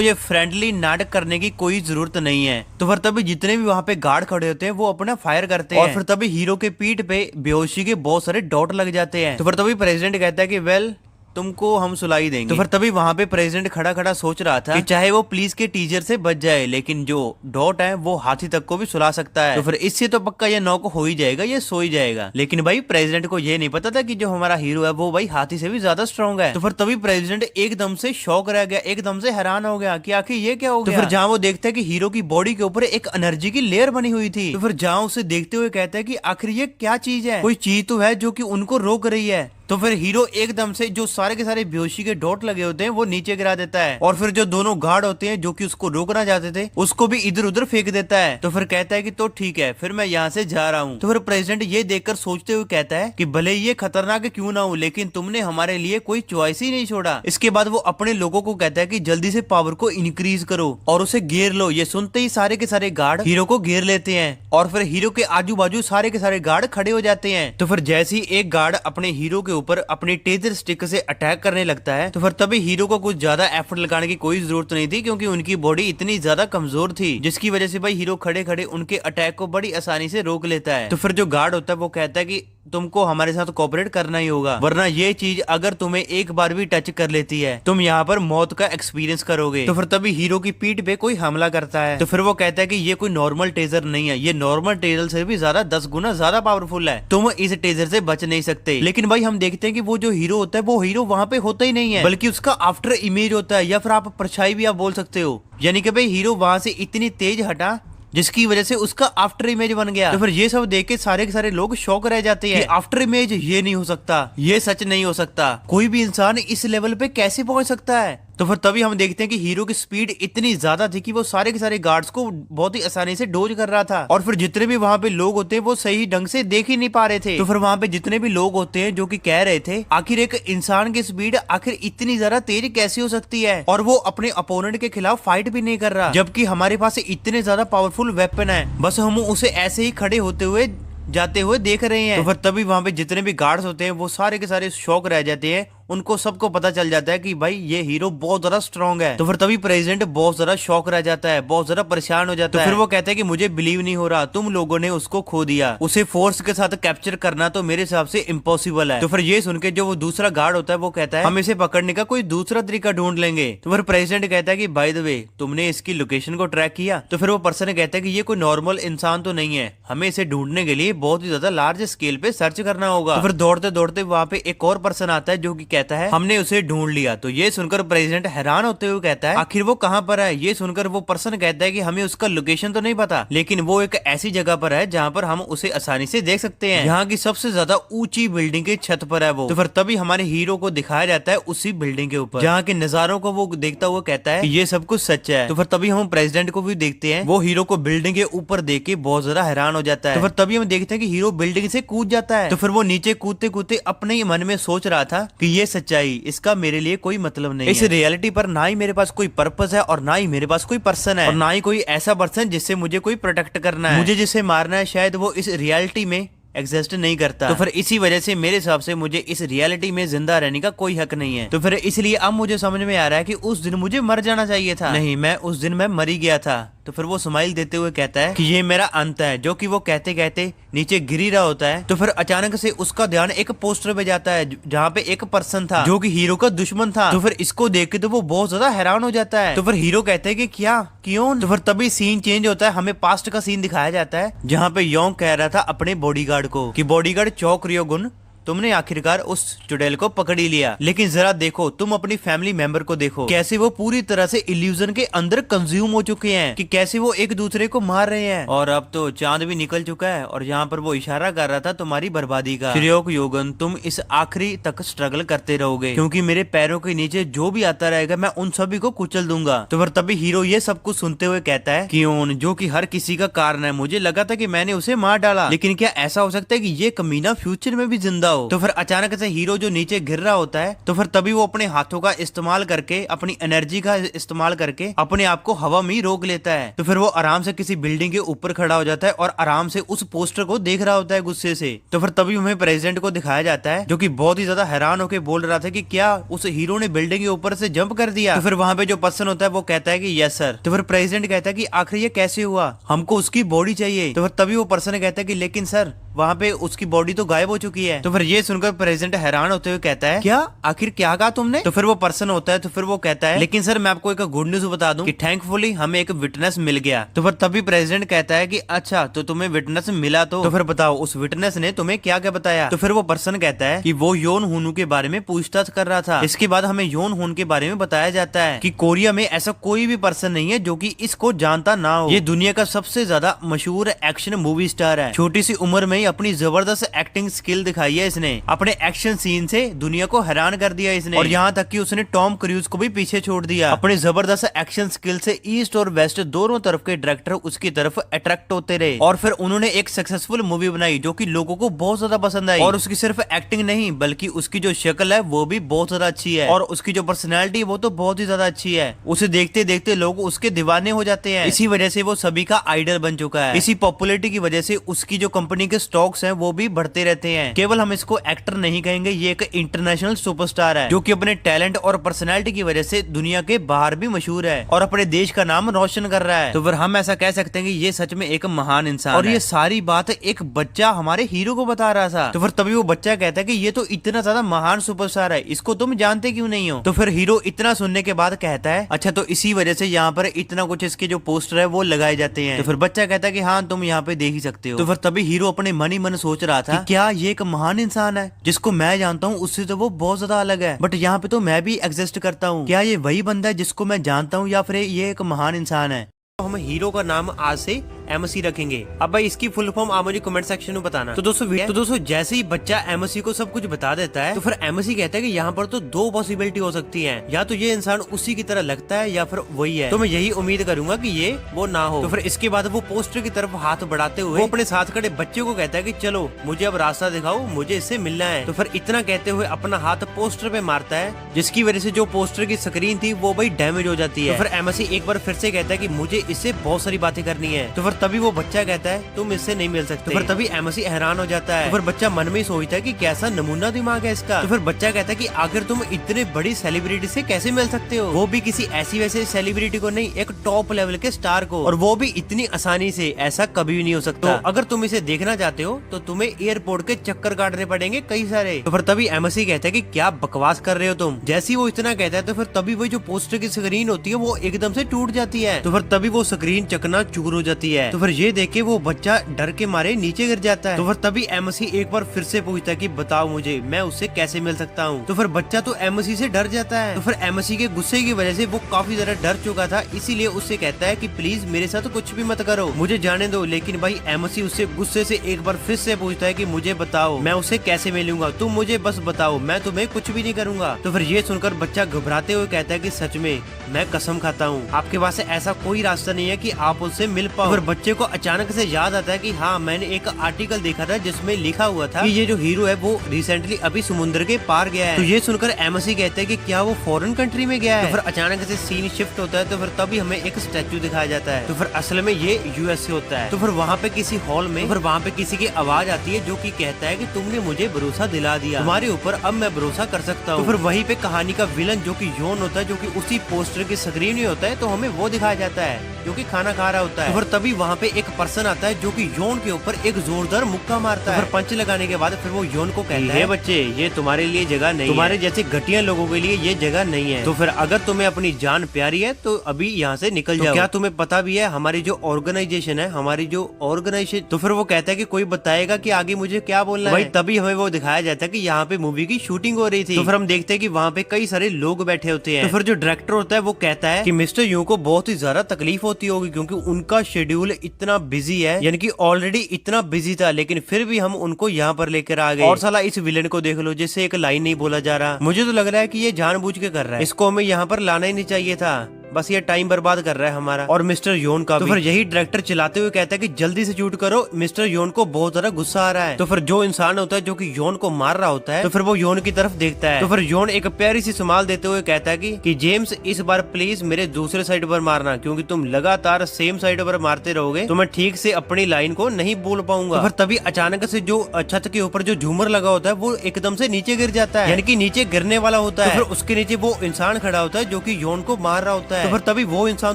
ये फ्रेंडली नाटक करने की कोई जरूरत नहीं है। तो फिर तभी जितने भी वहां पे गार्ड खड़े होते हैं वो अपना फायर करते हैं। और फिर तभी हीरो के पीठ पे बेहोशी के बहुत सारे डॉट लग जाते हैं। तो फिर तभी प्रेसिडेंट कहता है कि वेल, तुमको हम सुलाई देंगे। तो फिर तभी वहां पे प्रेसिडेंट खड़ा खड़ा सोच रहा था कि चाहे वो पुलिस के टीचर से बच जाए, लेकिन जो डॉट है वो हाथी तक को भी सुला सकता है। तो फिर इससे तो पक्का ये नौक हो ही जाएगा, ये सो ही जाएगा। लेकिन भाई प्रेसिडेंट को ये नहीं पता था कि जो हमारा हीरो है वो भाई हाथी से भी ज्यादा स्ट्रॉन्ग है। तो फिर तभी प्रेसिडेंट एकदम से शॉक रह गया, एकदम से हैरान हो गया कि आखिर ये क्या हो गया। तो फिर जहाँ वो देखता है कि हीरो की बॉडी के ऊपर एक एनर्जी की लेयर बनी हुई थी, तो फिर जहाँ उसे देखते हुए कहता है कि आखिर ये क्या चीज है, कोई चीज तो है जो कि उनको रोक रही है। तो फिर हीरो एकदम से जो सारे के सारे बेहोशी के डॉट लगे होते हैं वो नीचे गिरा देता है। और फिर जो दोनों गार्ड होते हैं जो कि उसको रोकना चाहते थे उसको भी इधर उधर फेंक देता है। तो फिर कहता है कि तो ठीक है, फिर मैं यहाँ से जा रहा हूँ। तो फिर प्रेसिडेंट ये देखकर सोचते हुए कहता है कि भले ये खतरनाक क्यों ना हो, लेकिन तुमने हमारे लिए कोई चॉइस ही नहीं छोड़ा। इसके बाद वो अपने लोगों को कहता है कि जल्दी से पावर को इंक्रीज करो और उसे घेर लो। ये सुनते ही सारे के सारे गार्ड हीरो को घेर लेते हैं और फिर हीरो के आजू बाजू सारे के सारे गार्ड खड़े हो जाते हैं। तो फिर जैसे ही एक गार्ड अपने हीरो के ऊपर अपने टेजर स्टिक से अटैक करने लगता है, तो फिर तभी हीरो को कुछ ज्यादा एफर्ट लगाने की कोई जरूरत नहीं थी, क्योंकि उनकी बॉडी इतनी ज्यादा कमजोर थी, जिसकी वजह से भाई हीरो खड़े खड़े उनके अटैक को बड़ी आसानी से रोक लेता है। तो फिर जो गार्ड होता है वो कहता है कि तुमको हमारे साथ कोऑपरेट करना ही होगा, वरना ये चीज अगर तुम्हें एक बार भी टच कर लेती है तुम यहाँ पर मौत का एक्सपीरियंस करोगे। तो फिर तभी हीरो की पीठ पे कोई हमला करता है। तो फिर वो कहता है कि ये कोई नॉर्मल टेजर नहीं है, ये नॉर्मल टेजर से भी ज्यादा 10 गुना ज्यादा पावरफुल है, तुम इस टेजर से बच नहीं सकते। लेकिन भाई हम देखते हैं कि वो जो हीरो होता है वो हीरो वहां पे होता ही नहीं है, बल्कि उसका आफ्टर इमेज होता है, या फिर आप परछाई भी आप बोल सकते हो। यानी कि भाई हीरो वहां से इतनी तेज हटा जिसकी वजह से उसका आफ्टर इमेज बन गया। तो फिर ये सब देख के सारे के सारे लोग शॉक रह जाते हैं कि आफ्टर इमेज ये नहीं हो सकता, ये सच नहीं हो सकता, कोई भी इंसान इस लेवल पे कैसे पहुंच सकता है। तो फिर तभी हम देखते हैं कि हीरो की स्पीड इतनी ज्यादा थी कि वो सारे के सारे गार्ड्स को बहुत ही आसानी से डोज कर रहा था। और फिर जितने भी वहां पे लोग होते हैं वो सही ढंग से देख ही नहीं पा रहे थे। तो फिर वहां पे जितने भी लोग होते हैं जो कि कह रहे थे आखिर एक इंसान की स्पीड आखिर इतनी ज्यादा तेज कैसे हो सकती है, और वो अपने अपोनेंट के खिलाफ फाइट भी नहीं कर रहा, जबकि हमारे पास इतने ज्यादा पावरफुल वेपन है, बस हम उसे ऐसे ही खड़े होते हुए जाते हुए देख रहे हैं। तो फिर तभी वहां पे जितने भी गार्ड्स होते हैं वो सारे के सारे शॉक रह जाते हैं उनको सबको पता चल जाता है कि भाई ये हीरो बहुत ज्यादा स्ट्रॉन्ग है। तो फिर तभी प्रेसिडेंट बहुत ज्यादा शॉक रह जाता है, बहुत ज्यादा परेशान हो जाता है। फिर वो कहता है कि मुझे बिलीव नहीं हो रहा, तुम लोगों ने उसको खो दिया, उसे फोर्स के साथ कैप्चर करना तो मेरे हिसाब से इम्पॉसिबल है। तो फिर ये सुन के जो वो दूसरा गार्ड होता है वो कहता है हम इसे पकड़ने का कोई दूसरा तरीका ढूंढ लेंगे। तो फिर प्रेसिडेंट कहता है कि बाय द वे तुमने इसकी लोकेशन को ट्रैक किया? तो फिर वो पर्सन कहता है कि ये कोई नॉर्मल इंसान तो नहीं है, हमें इसे ढूंढने के लिए बहुत ही ज्यादा लार्ज स्केल पे सर्च करना होगा। तो फिर दौड़ते दौड़ते वहाँ पे एक और पर्सन आता है जो कि कहता है हमने उसे ढूंढ लिया। तो ये सुनकर प्रेसिडेंट हैरान होते हुए कहता है आखिर वो कहाँ पर है? ये सुनकर वो पर्सन कहता है कि हमें उसका लोकेशन तो नहीं पता, लेकिन वो एक ऐसी जगह पर है जहाँ पर हम उसे आसानी से देख सकते हैं, यहाँ की सबसे ज्यादा ऊंची बिल्डिंग की छत पर है वो। तो फिर तभी हमारे हीरो को दिखाया जाता है उसी बिल्डिंग के ऊपर, जहाँ के नजारों को वो देखता हुआ कहता है कि ये सब कुछ सच है। तो फिर तभी हम प्रेसिडेंट को भी देखते हैं, वो हीरो को बिल्डिंग के ऊपर देख के बहुत ज्यादा हैरान हो जाता है। तो फिर तभी हम देखते हैं कि हीरो बिल्डिंग से कूद जाता है। तो फिर वो नीचे कूदते कूदते अपने ही मन में सोच रहा था कि ये सच्चाई, इसका मेरे लिए कोई मतलब नहीं है। इस रियलिटी पर ना ही मेरे पास कोई पर्पस है और ना ही मेरे पास कोई पर्सन है और ना ही कोई ऐसा पर्सन जिससे मुझे कोई प्रोटेक्ट करना है। मुझे जिसे मारना है शायद वो इस रियलिटी में एग्जिस्ट नहीं करता। तो फिर इसी वजह से मेरे हिसाब से मुझे इस रियलिटी में जिंदा रहने का कोई हक नहीं है। तो फिर इसलिए अब मुझे समझ में आ रहा है कि उस दिन मुझे मर जाना चाहिए था। नहीं, मैं उस दिन मैं मर ही गया था। तो फिर वो स्माइल देते हुए कहता है कि ये मेरा अंत है, जो कि वो कहते कहते नीचे गिर ही रहा होता है। तो फिर अचानक से उसका ध्यान एक पोस्टर पे जाता है जहाँ पे एक पर्सन था जो कि हीरो का दुश्मन था। तो फिर इसको देख के तो वो बहुत ज्यादा हैरान हो जाता है। तो फिर हीरो कहते हैं कि क्या, क्यों? तो फिर तभी सीन चेंज होता है, हमें पास्ट का सीन दिखाया जाता है जहाँ पे योंग कह रहा था अपने बॉडीगार्ड को कि बॉडीगार्ड चौक रियोगुन, तुमने आखिरकार उस चुड़ैल को पकड़ ही लिया, लेकिन जरा देखो, तुम अपनी फैमिली मेंबर को देखो, कैसे वो पूरी तरह से इल्यूजन के अंदर कंज्यूम हो चुके हैं, कि कैसे वो एक दूसरे को मार रहे हैं। और अब तो चांद भी निकल चुका है और यहाँ पर वो इशारा कर रहा था तुम्हारी बर्बादी का। श्रेयोग योगन, तुम इस आखिरी तक स्ट्रगल करते रहोगे, क्योंकि मेरे पैरों के नीचे जो भी आता रहेगा मैं उन सभी को कुचल दूंगा। तो फिर तभी हीरो ये सब कुछ सुनते हुए कहता है क्यों, जो कि हर किसी का कारण है, मुझे लगा था कि मैंने उसे मार डाला, लेकिन क्या ऐसा हो सकता है कि ये कमीना फ्यूचर में भी जिंदा हो? तो फिर अचानक से हीरो जो नीचे गिर रहा होता है, तो फिर तभी वो अपने हाथों का इस्तेमाल करके, अपनी एनर्जी का इस्तेमाल करके अपने आप को हवा में रोक लेता है। तो फिर वो आराम से किसी बिल्डिंग के ऊपर खड़ा हो जाता है और आराम से उस पोस्टर को देख रहा होता है गुस्से से। तो फिर तभी हमें प्रेसिडेंट को दिखाया जाता है जो कि बहुत ही ज्यादा हैरान होकर बोल रहा था कि क्या उस हीरो ने बिल्डिंग के ऊपर से जंप कर दिया? तो फिर वहां पे जो पर्सन होता है वो कहता है कि यस सर। तो फिर प्रेसिडेंट कहता है कि आखिर ये कैसे हुआ, हमको उसकी बॉडी चाहिए। तो फिर तभी वो पर्सन कहता है कि लेकिन सर वहाँ पे उसकी बॉडी तो गायब हो चुकी है। तो फिर ये सुनकर प्रेसिडेंट हैरान होते हुए कहता है क्या, आखिर क्या कहा तुमने? तो फिर वो पर्सन होता है, तो फिर वो कहता है लेकिन सर मैं आपको एक गुड न्यूज बता दूं कि थैंकफुली हमें एक विटनेस मिल गया। तो फिर तभी प्रेसिडेंट कहता है कि अच्छा, तो तुम्हें विटनेस मिला तो फिर बताओ उस विटनेस ने तुम्हें क्या क्या बताया? तो फिर वो पर्सन कहता है कि वो योन हुनू के बारे में पूछताछ कर रहा था। इसके बाद हमें योन हुन के बारे में बताया जाता है कि कोरिया में ऐसा कोई भी पर्सन नहीं है जो कि इसको जानता ना हो। ये दुनिया का सबसे ज्यादा मशहूर एक्शन मूवी स्टार है। छोटी सी उम्र में ही अपनी जबरदस्त एक्टिंग स्किल दिखाई है इसने, अपने एक्शन सीन से दुनिया को हैरान कर दिया इसने, और यहाँ तक कि उसने टॉम क्रूज को भी पीछे छोड़ दिया। अपने जबरदस्त एक्शन स्किल से ईस्ट और वेस्ट दोनों तरफ के डायरेक्टर उसकी तरफ अट्रैक्ट होते रहे, और फिर उन्होंने एक सक्सेसफुल मूवी बनाई जो कि लोगों को बहुत ज्यादा पसंद आई। और उसकी सिर्फ एक्टिंग नहीं बल्कि उसकी जो शक्ल है वो भी बहुत ज्यादा अच्छी है, और उसकी जो पर्सनैलिटी वो तो बहुत ही ज्यादा अच्छी है। उसे देखते देखते लोग उसके दीवाने हो जाते हैं। इसी वजह से वो सभी का आइडल बन चुका है। इसी पॉपुलैरिटी की वजह से उसकी जो कंपनी के स्टॉक्स हैं वो भी बढ़ते रहते हैं। केवल हम इसको एक्टर नहीं कहेंगे, ये एक इंटरनेशनल सुपरस्टार है जो कि अपने टैलेंट और पर्सनैलिटी की वजह से दुनिया के बाहर भी मशहूर है और अपने देश का नाम रोशन कर रहा है। तो फिर हम ऐसा कह सकते हैं कि ये सच में एक महान इंसान और ये सारी बात एक बच्चा हमारे हीरो को बता रहा था। तो फिर तभी वो बच्चा कहता है कि ये तो इतना ज्यादा महान सुपरस्टार है, इसको तुम जानते क्यों नहीं हो? तो फिर हीरो इतना सुनने के बाद कहता है अच्छा, तो इसी वजह से यहाँ पर इतना कुछ इसके जो पोस्टर है वो लगाए जाते हैं। तो फिर बच्चा कहता है कि हाँ, तुम यहाँ पे देख ही सकते हो। तो फिर तभी हीरो अपने मन ही मन सोच रहा था कि क्या ये एक महान इंसान है जिसको मैं जानता हूँ, उससे तो वो बहुत ज्यादा अलग है, बट यहाँ पे तो मैं भी एग्जिस्ट करता हूँ। क्या ये वही बंदा है जिसको मैं जानता हूँ या फिर ये एक महान इंसान है? तो हम हीरो का नाम आज से एमएससी रखेंगे। अब भाई इसकी फुल फॉर्म आप मुझे कमेंट सेक्शन में बताना। तो दोस्तों जैसे ही बच्चा एमएससी को सब कुछ बता देता है तो फिर एमएससी कहता है कि यहाँ पर तो दो पॉसिबिलिटी हो सकती है, या तो ये इंसान उसी की तरह लगता है या फिर वही है। तो मैं यही उम्मीद करूंगा कि ये वो ना हो। तो फिर इसके बाद वो पोस्टर की तरफ हाथ बढ़ाते हुए वो अपने साथ खड़े बच्चे को कहता है कि चलो मुझे अब रास्ता दिखाओ, मुझे इससे मिलना है। तो फिर इतना कहते हुए अपना हाथ पोस्टर पे मारता है, जिसकी वजह से जो पोस्टर की स्क्रीन थी वो भाई डैमेज हो जाती है। तो फिर एमएससी एक बार फिर से कहता है कि मुझे इससे बहुत सारी बातें करनी है। तो फिर फिर तभी वो बच्चा कहता है तुम इससे नहीं मिल सकते। तो फिर तभी एमसी हैरान हो जाता है। तो फिर बच्चा मन में सोचता है कि कैसा नमूना दिमाग है इसका। तो फिर बच्चा कहता है कि आखिर तुम इतने बड़ी सेलिब्रिटी से कैसे मिल सकते हो, वो भी किसी ऐसी वैसे सेलिब्रिटी को नहीं, एक टॉप लेवल के स्टार को, और वो भी इतनी आसानी से। ऐसा कभी भी नहीं हो सकता। तो अगर तुम इसे देखना चाहते हो तो तुम्हें एयरपोर्ट के चक्कर काटने पड़ेंगे कई सारे। तो फिर तभी एमसी कहता है कि क्या बकवास कर रहे हो तुम। जैसे ही वो इतना कहता है तो फिर तभी वो जो पोस्टर की स्क्रीन होती है वो एकदम से टूट जाती है। तो फिर तभी वो स्क्रीन चकनाचूर हो जाती है। तो फिर ये देख के वो बच्चा डर के मारे नीचे गिर जाता है। तो फिर तभी एमसी एक बार फिर से पूछता है कि बताओ मुझे, मैं उससे कैसे मिल सकता हूँ। तो फिर बच्चा तो एमसी से डर जाता है। तो फिर एमसी के गुस्से की वजह से वो काफी ज्यादा डर चुका था, इसीलिए उससे कहता है कि प्लीज मेरे साथ कुछ भी मत करो, मुझे जाने दो। लेकिन भाई एमसी उससे गुस्से से एक बार फिर से पूछता है कि मुझे बताओ मैं उससे कैसे मिलूंगा, तुम मुझे बस बताओ, मैं तुम्हें कुछ भी नहीं करूंगा। तो फिर ये सुनकर बच्चा घबराते हुए कहता है कि सच में मैं कसम खाता हूँ आपके पास ऐसा कोई रास्ता नहीं है कि आप उससे मिल पाओ। फिर बच्चे को अचानक से याद आता है कि हाँ, मैंने एक आर्टिकल देखा था जिसमें लिखा हुआ था कि ये जो हीरो है वो रिसेंटली अभी समुद्र के पार गया है। तो ये सुनकर एमसी कहते हैं कि क्या वो फॉरेन कंट्री में गया है। तो फिर अचानक से सीन शिफ्ट होता है। तो फिर तभी हमें एक स्टैचू दिखाया जाता है। तो फिर असल में ये यूएसए होता है। तो फिर वहाँ पे किसी हॉल में फिर वहाँ पे किसी की आवाज आती है जो कि कहता है कि तुमने मुझे भरोसा दिला दिया, तुम्हारे ऊपर अब मैं भरोसा कर सकता हूँ। तो फिर वहीं पे कहानी का विलन जो कि यौन होता है, जो कि उसी पोस्टर की स्क्रीन में होता है, तो हमें वो दिखाया जाता है जो कि खाना खा रहा होता है। तो फिर तभी वहाँ पे एक पर्सन आता है जो कि यौन के ऊपर एक जोरदार मुक्का मारता है। फिर पंच लगाने के बाद फिर वो यौन को कहता है बच्चे, ये तुम्हारे लिए जगह नहीं, तुम्हारे जैसे घटिया लोगों के लिए ये जगह नहीं है। तो फिर अगर तुम्हें अपनी जान प्यारी है तो अभी यहाँ से निकल जाओ। क्या तुम्हें पता भी है हमारी जो ऑर्गेनाइजेशन है, हमारी जो ऑर्गेनाइजेशन। तो फिर वो कहता है कि कोई बताएगा कि आगे मुझे क्या बोलना है। तभी हमें वो दिखाया जाता है कि यहाँ पे मूवी की शूटिंग हो रही थी। तो फिर हम देखते हैं कि वहाँ पे कई सारे लोग बैठे होते हैं। तो फिर जो डायरेक्टर होता है वो कहता है कि मिस्टर यू को बहुत ही ज्यादा तकलीफ होती होगी क्योंकि उनका शेड्यूल इतना बिजी है, यानी कि ऑलरेडी इतना बिजी था, लेकिन फिर भी हम उनको यहाँ पर लेकर आ गए। और साला इस विलेन को देख लो, जिससे एक लाइन नहीं बोला जा रहा। मुझे तो लग रहा है कि ये जानबूझ के कर रहा है, इसको हमें यहाँ पर लाना ही नहीं चाहिए था, बस ये टाइम बर्बाद कर रहा है हमारा और मिस्टर योन का भी। तो फिर यही डायरेक्टर चिल्लाते हुए कहता है कि जल्दी से शूट करो, मिस्टर योन को बहुत ज्यादा गुस्सा आ रहा है। तो फिर जो इंसान होता है जो कि योन को मार रहा होता है, तो फिर वो योन की तरफ देखता है। तो फिर योन एक प्यारी सी संभाल देते हुए कहता है कि जेम्स इस बार प्लीज मेरे दूसरे साइड पर मारना, क्योंकि तुम लगातार सेम साइड पर मारते रहोगे तो मैं ठीक से अपनी लाइन को नहीं बोल पाऊंगा। तो फिर तभी अचानक से जो छत के ऊपर जो झूमर लगा होता है वो एकदम से नीचे गिर जाता है, यानी कि नीचे गिरने वाला होता है। तो फिर उसके नीचे वो इंसान खड़ा होता है जो कि योन को मार रहा होता है। तो फिर तभी वो इंसान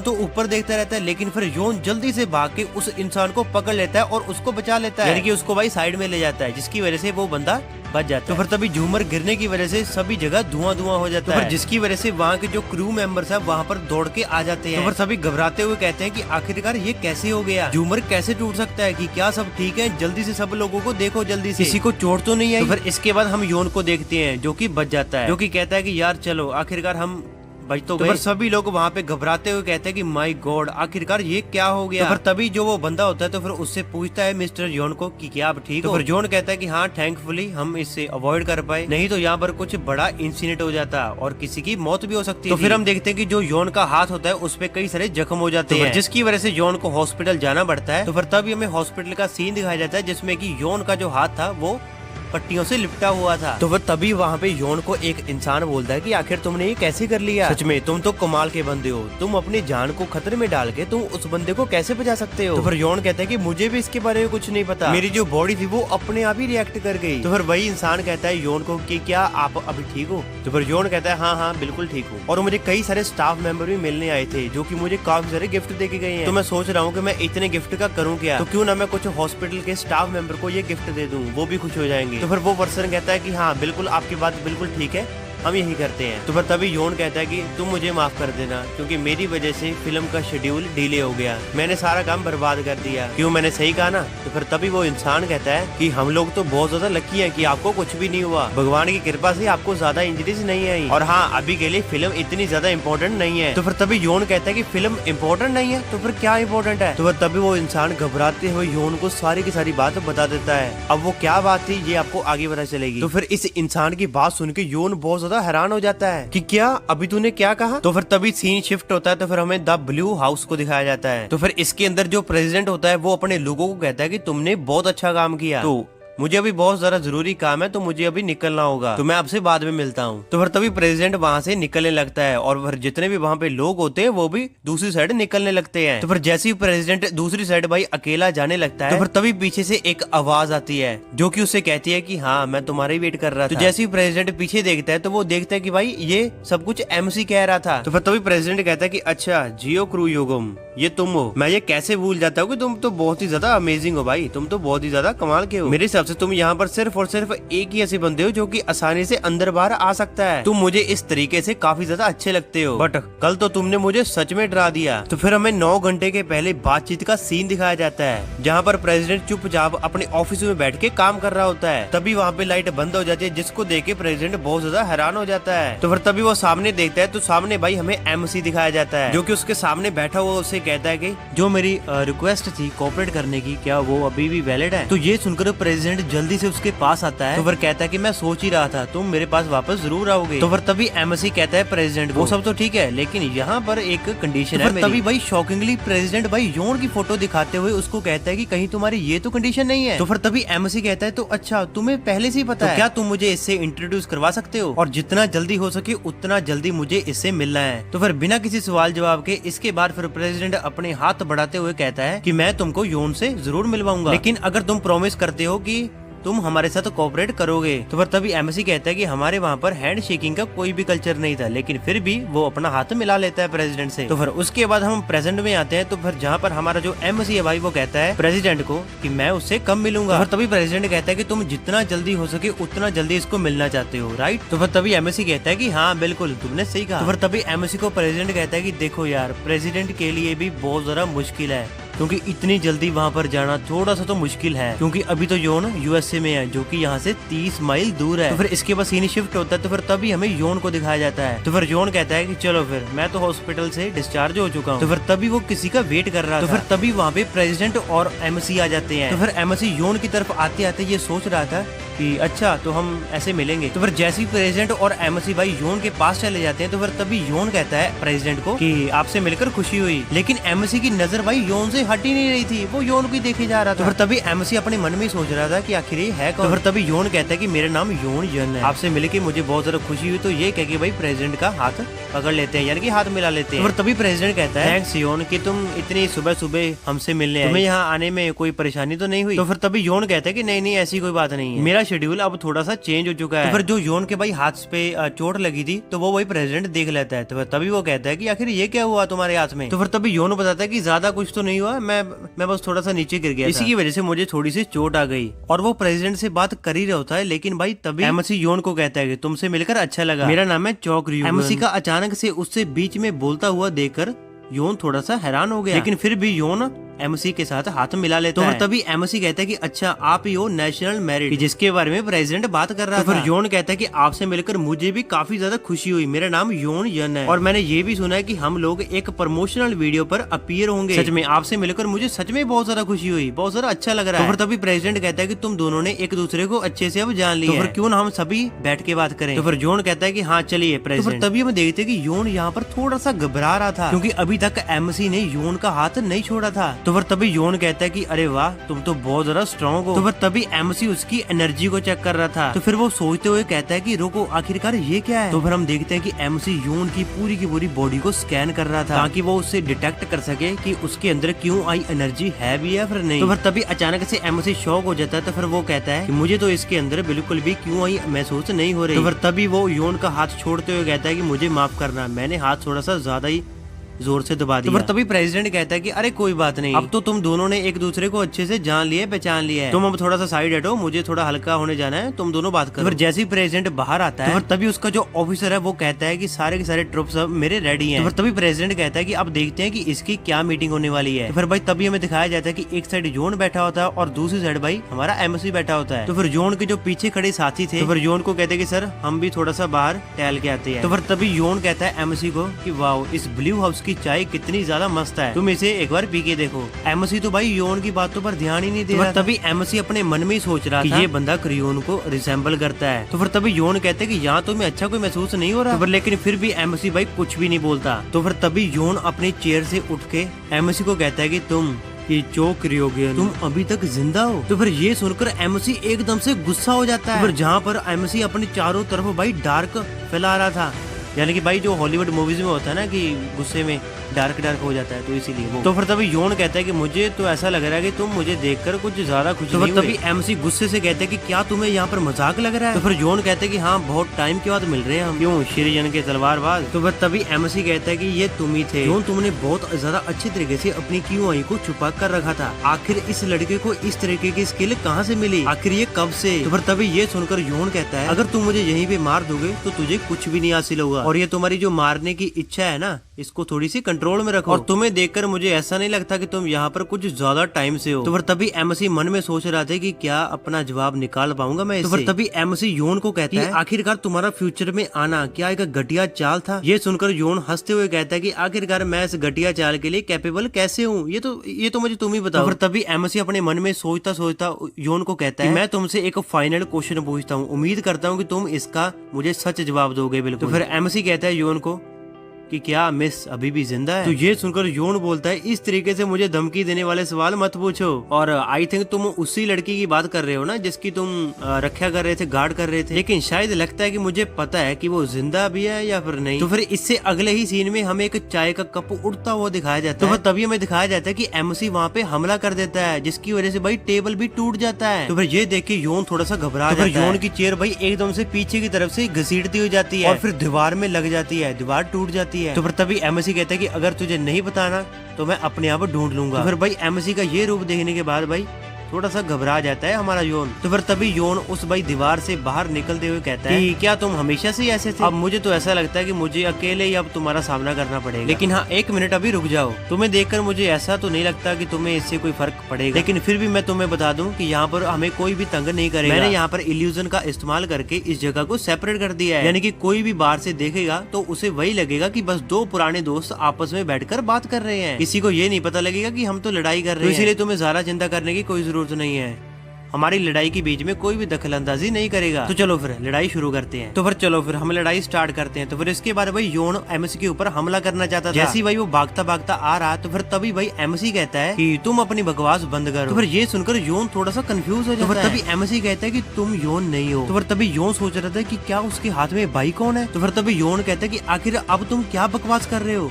तो ऊपर देखता रहता है, लेकिन फिर योन जल्दी से भाग के उस इंसान को पकड़ लेता है और उसको बचा लेता है, यानी कि उसको भाई साइड में ले जाता है, जिसकी वजह से वो बंदा बच जाता है। तो फिर तभी झूमर गिरने की वजह से सभी जगह धुआं धुआं हो जाता है, जिसकी वजह से वहाँ के जो क्रू मेंबर्स है वहाँ पर दौड़ के आ जाते हैं। तो फिर सभी घबराते हुए कहते हैं कि आखिरकार ये कैसे हो गया, झूमर कैसे टूट सकता है, कि क्या सब ठीक है, जल्दी से सब लोगों को देखो, जल्दी से किसी को चोट तो नहीं आई। तो फिर इसके बाद हम योन को देखते हैं जो कि बच जाता है, जो कि कहता है कि यार चलो आखिरकार हम बच तो गए। सभी लोग वहाँ पे घबराते हुए कहते हैं कि माय गॉड आखिरकार ये क्या हो गया। तो फिर तभी जो वो बंदा होता है तो फिर उससे पूछता है मिस्टर जॉन को कि क्या आप ठीक हो। तो फिर जॉन कहता है कि हाँ थैंकफुली हम इससे अवॉइड कर पाए, नहीं तो यहाँ पर कुछ बड़ा इंसिडेंट हो जाता और किसी की मौत भी हो सकती है। तो फिर हम देखते हैं कि जो जॉन का हाथ होता है उस पे कई सारे जख्म हो जाते हैं, जिसकी वजह से जॉन को हॉस्पिटल जाना पड़ता है। तो फिर तभी हमें हॉस्पिटल का सीन दिखाया जाता है जिसमें कि जॉन का जो हाथ था वो पट्टियों से लिपटा हुआ था। तो फिर तभी वहाँ पे योन को एक इंसान बोलता है कि आखिर तुमने ये कैसे कर लिया, सच में तुम तो कमाल के बंदे हो, तुम अपनी जान को खतरे में डाल के तुम उस बंदे को कैसे बचा सकते हो। तो फिर योन कहता है कि मुझे भी इसके बारे में कुछ नहीं पता, मेरी जो बॉडी थी वो अपने आप ही रिएक्ट कर गई। तो फिर वही इंसान कहता है योन को कि क्या आप अभी ठीक हो। तो फिर योन कहता है हाँ हाँ बिल्कुल ठीक हूँ, और मुझे कई सारे स्टाफ मेंबर भी मिलने आए थे जो कि मुझे काफी सारे गिफ्ट दे के गए हैं। तो मैं सोच रहा हूँ कि मैं इतने गिफ्ट का करूँ क्या, तो क्यों ना मैं कुछ हॉस्पिटल के स्टाफ मेंबर को ये गिफ्ट दे दूँ, वो भी खुश हो जाएंगे। तो फिर वो पर्सन कहता है कि हाँ बिल्कुल आपकी बात बिल्कुल ठीक है, हम यही करते हैं। तो फिर तभी योन कहता है कि तुम मुझे माफ कर देना क्योंकि मेरी वजह से फिल्म का शेड्यूल डिले हो गया, मैंने सारा काम बर्बाद कर दिया। क्यों, मैंने सही कहा ना। तो फिर तभी वो इंसान कहता है कि हम लोग तो बहुत ज्यादा लकी हैं कि आपको कुछ भी नहीं हुआ, भगवान की कृपा से आपको ज्यादा इंजरीज नहीं आई, और हाँ अभी के लिए फिल्म इतनी ज्यादा इम्पोर्टेंट नहीं है। तो फिर तभी योन कहता है कि फिल्म इम्पोर्टेंट नहीं है, तो फिर क्या इम्पोर्टेंट है। तो फिर तभी वो इंसान घबराते हुए योन को सारी की सारी बात बता देता है। अब वो क्या बात थी ये आपको आगे पता चलेगी। तो फिर इस इंसान की बात सुन के योन बहुत ज्यादा हैरान हो जाता है कि क्या अभी तूने क्या कहा। तो फिर तभी सीन शिफ्ट होता है, तो फिर हमें द ब्लू हाउस को दिखाया जाता है। तो फिर इसके अंदर जो प्रेसिडेंट होता है वो अपने लोगों को कहता है कि तुमने बहुत अच्छा काम किया। तो मुझे अभी बहुत ज्यादा जरूरी काम है, तो मुझे अभी निकलना होगा, तो मैं आपसे बाद में मिलता हूँ। तो फिर तभी प्रेसिडेंट वहाँ से निकलने लगता है और फिर जितने भी वहाँ पे लोग होते हैं वो भी दूसरी साइड निकलने लगते हैं। तो फिर जैसे ही प्रेसिडेंट दूसरी साइड भाई अकेला जाने लगता है, तो फिर तभी पीछे से एक आवाज आती है जो कि उससे कहती है कि हाँ मैं तुम्हारा ही वेट कर रहा था। तो जैसे ही प्रेसिडेंट पीछे देखता है तो वो देखता है कि भाई ये सब कुछ एमसी कह रहा था। तो फिर तभी प्रेसिडेंट कहता है कि अच्छा जियो क्रू युगम, ये तुम हो। मैं ये कैसे भूल जाता हूँ कि तुम तो बहुत ही ज्यादा अमेजिंग हो भाई, तुम तो बहुत ही ज्यादा कमाल के हो। मेरे हिसाब से तुम यहाँ पर सिर्फ और सिर्फ एक ही ऐसे बंदे हो जो कि आसानी से अंदर बाहर आ सकता है। तुम मुझे इस तरीके से काफी ज्यादा अच्छे लगते हो, बट कल तो तुमने मुझे सच में डरा दिया। तो फिर हमें 9 घंटे के पहले बातचीत का सीन दिखाया जाता है जहाँ पर प्रेसिडेंट चुपचाप अपने ऑफिस में बैठ के काम कर रहा होता है। तभी वहाँ पे लाइट बंद हो जाती है जिसको देख के प्रेसिडेंट बहुत ज्यादा हैरान हो जाता है। तो फिर तभी वो सामने देखता है तो सामने भाई हमें एमसी दिखाया जाता है जो कि उसके सामने बैठा हुआ उससे कहता है कि जो मेरी रिक्वेस्ट थी कोऑपरेट करने की, क्या वो अभी भी वैलिड है? तो ये सुनकर प्रेसिडेंट जल्दी से उसके पास आता है। तो फिर कहता है कि मैं सोच ही रहा था तुम मेरे पास वापस जरूर आओगे। तो फिर तभी एमसी कहता है प्रेसिडेंट वो सब तो ठीक है लेकिन यहाँ पर एक कंडीशन है। तभी भाई शॉकिंगली प्रेसिडेंट भाई योन की फोटो दिखाते हुए उसको कहता है कि कहीं तुम्हारी ये तो कंडीशन नहीं है। तो फिर तभी एमसी कहता है तो अच्छा तुम्हें पहले से ही पता है, क्या तुम मुझे इससे इंट्रोड्यूस करवा सकते हो और जितना जल्दी हो सके उतना जल्दी मुझे इससे मिलना है। तो फिर बिना किसी सवाल जवाब के इसके बाद फिर प्रेसिडेंट अपने हाथ बढ़ाते हुए कहता है कि मैं तुमको योन से जरूर मिलवाऊंगा, लेकिन अगर तुम प्रॉमिस करते हो कि तुम हमारे साथ कोऑपरेट करोगे। तो फिर तभी एमसी कहता है कि हमारे वहाँ पर हैंड शेकिंग का कोई भी कल्चर नहीं था, लेकिन फिर भी वो अपना हाथ मिला लेता है प्रेसिडेंट से। तो फिर उसके बाद हम प्रेजेंट में आते हैं। तो फिर जहाँ पर हमारा जो एमसी है भाई वो कहता है प्रेसिडेंट को कि मैं उससे कम मिलूंगा। तो फिर तभी प्रेसिडेंट कहता है कि तुम जितना जल्दी हो सके उतना जल्दी इसको मिलना चाहते हो, राइट? तो फिर तभी एमसी कहता है कि हाँ बिल्कुल तुमने सही कहा। तो फिर तभी एमसी को प्रेसिडेंट कहता है कि देखो यार प्रेसिडेंट के लिए भी बहुत ज्यादा मुश्किल है क्योंकि इतनी जल्दी वहाँ पर जाना थोड़ा सा तो मुश्किल है, क्योंकि अभी तो योन यूएसए में है जो कि यहाँ से 30 माइल दूर है। तो फिर इसके बाद सीन शिफ्ट होता है। तो फिर तभी हमें योन को दिखाया जाता है। तो फिर योन कहता है कि चलो फिर मैं तो हॉस्पिटल से डिस्चार्ज हो चुका हूँ। तो फिर तभी वो किसी का वेट कर रहा था। तो फिर तभी वहाँ पे प्रेसिडेंट और एमसी आ जाते हैं। तो फिर एमसी योन की तरफ आते आते ये सोच रहा था कि अच्छा तो हम ऐसे मिलेंगे। तो फिर जैसे ही प्रेसिडेंट और एमसी भाई योन के पास चले जाते हैं तो फिर तभी योन कहता है प्रेसिडेंट को कि आपसे मिलकर खुशी हुई, लेकिन एमसी की नजर भाई योन से हट ही नहीं रही थी, वो योन को ही देखे जा रहा था। तो फिर तभी एमसी अपने मन में सोच रहा था कि आखिर ये है कौन। तो फिर तभी योन कहता है कि मेरा नाम योन यन है, आपसे मिलके मुझे बहुत ज्यादा खुशी हुई। तो ये कह के भाई प्रेसिडेंट का हाथ पकड़ लेते हैं, यानी कि हाथ मिला लेते हैं। तो फिर तभी प्रेसिडेंट कहता है थैंक्स योन कि तुम इतनी सुबह सुबह हमसे मिलने आए, तुम्हें यहाँ आने में कोई परेशानी तो नहीं हुई? तो फिर तभी योन कहता है कि नहीं नहीं ऐसी कोई बात नहीं है, मेरा शेड्यूल अब थोड़ा सा चेंज हो चुका है। तो फिर जो योन के भाई हाथ पे चोट लगी थी तो वो वही प्रेसिडेंट देख लेता है। तो फिर तभी वो कहता है कि आखिर ये क्या हुआ तुम्हारे हाथ में? तो फिर तभी योन बताता है कि ज्यादा कुछ तो नहीं हुआ, मैं बस थोड़ा सा नीचे गिर गया, इसी की वजह से मुझे थोड़ी सी चोट आ गई। और वो प्रेसिडेंट से बात कर ही रहा होता है, लेकिन भाई तभी एमसी योन को कहता है कि तुमसे मिलकर अच्छा लगा, मेरा नाम है चौक रियूगन। एमसी का अचानक से उससे बीच में बोलता हुआ देखकर योन थोड़ा सा हैरान हो गया, लेकिन फिर भी योन एमसी के साथ हाथ मिला लेता है। तो तभी एमसी कहता है कि अच्छा आप ही हो नेशनल मेरिट, जिसके बारे में प्रेसिडेंट बात कर रहा था। फिर योन कहता है कि आपसे मिलकर मुझे भी काफी ज्यादा खुशी हुई, मेरा नाम योन यन है और मैंने ये भी सुना है कि हम लोग एक प्रमोशनल वीडियो पर अपीयर होंगे। सच में आपसे मिलकर मुझे सच में बहुत ज्यादा खुशी हुई, बहुत ज्यादा अच्छा लग रहा है। तो फिर तभी प्रेसिडेंट कहता है कि तुम दोनों ने एक दूसरे को अच्छे से अब जान लिया, तो फिर क्यों ना हम सभी बैठ के बात करें? तो फिर योन कहता है कि हाँ चलिए प्रेसिडेंट। तो तभी हम देखते कि योन यहाँ पर थोड़ा सा घबरा रहा था क्योंकि अभी तक एमसी ने योन का हाथ नहीं छोड़ा था। तो फिर तभी योन कहता है कि अरे वाह तुम तो बहुत ज्यादा स्ट्रॉन्ग हो। तो फिर तभी एमसी उसकी एनर्जी को चेक कर रहा था। तो फिर वो सोचते हुए कहता है कि रुको आखिरकार ये क्या है? तो फिर हम देखते हैं कि एमसी योन की पूरी बॉडी को स्कैन कर रहा था ताकि वो उससे डिटेक्ट कर सके कि उसके अंदर क्यों आई एनर्जी है भी या फिर नहीं। तो फिर तभी अचानक से एमसी शॉक हो जाता है। तो फिर वो कहता है कि मुझे तो इसके अंदर बिल्कुल भी क्यों आई महसूस नहीं हो रही। तो फिर तभी वो योन का हाथ छोड़ते हुए कहता है कि मुझे माफ करना, मैंने हाथ थोड़ा सा ज्यादा ही जोर से दबा दिया। तो तभी प्रेसिडेंट कहता है कि अरे कोई बात नहीं, अब तो तुम दोनों ने एक दूसरे को अच्छे से जान लिया पहचान लिया है, तुम अब थोड़ा सा साइड हटो, मुझे थोड़ा हल्का होने जाना है, तुम दोनों बात करो। तो फिर जैसे ही प्रेसिडेंट बाहर आता है तो तभी उसका जो ऑफिसर है वो कहता है कि सारे के सारे ट्रुप्स अब मेरे रेडी हैं। तो फिर तभी प्रेसिडेंट कहता है कि अब देखते हैं कि इसकी क्या मीटिंग होने वाली है। तो फिर भाई तभी हमें दिखाया जाता है कि एक साइड जोन बैठा होता है और दूसरी साइड भाई हमारा एमसी बैठा होता है। तो फिर जोन के जो पीछे खड़े साथी थे तो फिर जोन को कहते हैं कि सर हम भी थोड़ा सा बाहर टहल के आते हैं। तो फिर तभी जोन कहता है एमसी को कि वाओ इस ब्लू हाउस की चाय कितनी ज्यादा मस्त है, तुम इसे एक बार पी के देखो। एमसी तो भाई योन की बातों पर ध्यान ही नहीं दे रहा। तभी एमसी अपने मन में ही सोच रहा था कि ये बंदा क्रियोन को रिसेंबल करता है। तो फिर तभी योन कहते हैं कि यहाँ तुम्हें अच्छा कोई महसूस नहीं हो रहा। तो लेकिन फिर भी एमसी भाई कुछ भी नहीं बोलता। तो फिर तभी योन अपनी चेयर से उठ के एमसी को कहता है कि तुम कि चो क्रियोगियन, तुम अभी तक जिंदा हो। तो फिर ये सुनकर एमसी एकदम से गुस्सा हो जाता है। तो फिर जहाँ पर एमसी अपने चारों तरफ भाई डार्क फैला रहा था, यानी कि भाई जो हॉलीवुड मूवीज में होता है ना कि गुस्से में डार्क डार्क हो जाता है, तो इसीलिए वो। तो फिर तभी योन कहता है कि मुझे तो ऐसा लग रहा है कि तुम मुझे देखकर कुछ ज्यादा खुश नहीं हुए। तो तभी एमसी गुस्से से कहते हैं कि क्या तुम्हें यहाँ पर मजाक लग रहा है। तो फिर योन कहते हैं कि हाँ बहुत टाइम के बाद मिल रहे हैं हम, क्यों श्रीजन के तलवारबाज। तो फिर तभी एमसी कहता है कि ये तुम ही थे योन, तुमने बहुत ज्यादा अच्छे तरीके से अपनी क्यूआई को छुपा कर रखा था। आखिर इस लड़के को इस तरीके की स्किल कहाँ से मिली, आखिर ये कब से। तो फिर तभी ये सुनकर योन कहता है अगर तुम मुझे यहीं पे मार दोगे तो तुझे कुछ भी नहीं हासिल होगा, और ये तुम्हारी जो मारने की इच्छा है ना इसको थोड़ी सी कंट्रोल में रखो। और तुम्हें देखकर मुझे ऐसा नहीं लगता कि तुम यहाँ पर कुछ ज्यादा टाइम से हो। तो फिर तभी एमसी मन में सोच रहा था कि क्या अपना जवाब निकाल पाऊंगा मैं इससे। तो फिर तभी एमसी योन को कहता है आखिरकार तुम्हारा फ्यूचर में आना क्या एक घटिया चाल था। ये सुनकर योन हंसते हुए कहता है कि आखिरकार मैं इस घटिया चाल के लिए कैपेबल कैसे हूँ, ये तो मुझे तुम ही बताओ। तो फिर तभी एमसी अपने मन में सोचता सोचता योन को कहता है मैं तुमसे एक फाइनल क्वेश्चन पूछता हूँ, उम्मीद करता हूँ कि तुम इसका मुझे सच जवाब दोगे बिल्कुल। तो फिर एमसी कहता है योन को कि क्या मिस अभी भी जिंदा है। तो ये सुनकर योन बोलता है इस तरीके से मुझे धमकी देने वाले सवाल मत पूछो, और आई थिंक तुम उसी लड़की की बात कर रहे हो ना जिसकी तुम रक्षा कर रहे थे, गार्ड कर रहे थे, लेकिन शायद लगता है कि मुझे पता है कि वो जिंदा भी है या फिर नहीं। तो फिर इससे अगले ही सीन में हमें एक चाय का कप उड़ता हुआ दिखाया जाता है। तो तभी हमें दिखाया जाता है कि एमसी वहाँ पे हमला कर देता है जिसकी वजह से भाई टेबल भी टूट जाता है। तो फिर ये देख के योन थोड़ा सा घबरा जाता है। योन की चेयर भाई एकदम से पीछे की तरफ से घसीटती हुई जाती है और फिर दीवार में लग जाती है, दीवार टूट जाती है। तो फिर तभी एमसी कहता है कि अगर तुझे नहीं बताना तो मैं अपने आप ढूंढ लूंगा। तो फिर भाई एमसी का ये रूप देखने के बाद भाई थोड़ा सा घबरा जाता है हमारा योन। तो फिर तभी योन उस भाई दीवार से बाहर निकलते हुए कहता है कि क्या तुम हमेशा से ऐसे थे, अब मुझे तो ऐसा लगता है कि मुझे अकेले ही अब तुम्हारा सामना करना पड़ेगा। लेकिन हाँ एक मिनट अभी रुक जाओ, तुम्हें देखकर मुझे ऐसा तो नहीं लगता कि तुम्हें इससे कोई फर्क पड़ेगा, लेकिन फिर भी मैं तुम्हें बता दूं कि यहाँ पर हमें कोई भी तंग नहीं करेगा। मैंने यहाँ पर इल्यूजन का इस्तेमाल करके इस जगह को सेपरेट कर दिया है, यानी कि कोई भी बाहर से देखेगा तो उसे वही लगेगा कि बस दो पुराने दोस्त आपस में बैठकर बात कर रहे हैं, किसी को ये नहीं पता लगेगा कि हम तो लड़ाई कर रहे हैं। इसीलिए तुम्हें ज्यादा चिंता करने की कोई जरूरत नहीं है, हमारी लड़ाई के बीच में कोई भी दखल अंदाजी नहीं करेगा। तो चलो फिर लड़ाई शुरू करते हैं। तो फिर चलो फिर हम लड़ाई स्टार्ट करते हैं। तो फिर इसके बाद भाई योन एमसी के ऊपर हमला करना चाहता था। जैसे भाई वो भागता भागता आ रहा तो फिर तभी भाई एमसी कहता है कि तुम अपनी बकवास बंद करो। तो फिर ये सुनकर योन थोड़ा सा कंफ्यूज हो जाता है। तभी एमसी कहता है कि तुम योन नहीं हो। तो फिर तभी योन सोच रहा था कि क्या उसके हाथ में बाई कौन है। तो फिर तभी योन कहता है कि आखिर अब तुम क्या बकवास कर रहे हो।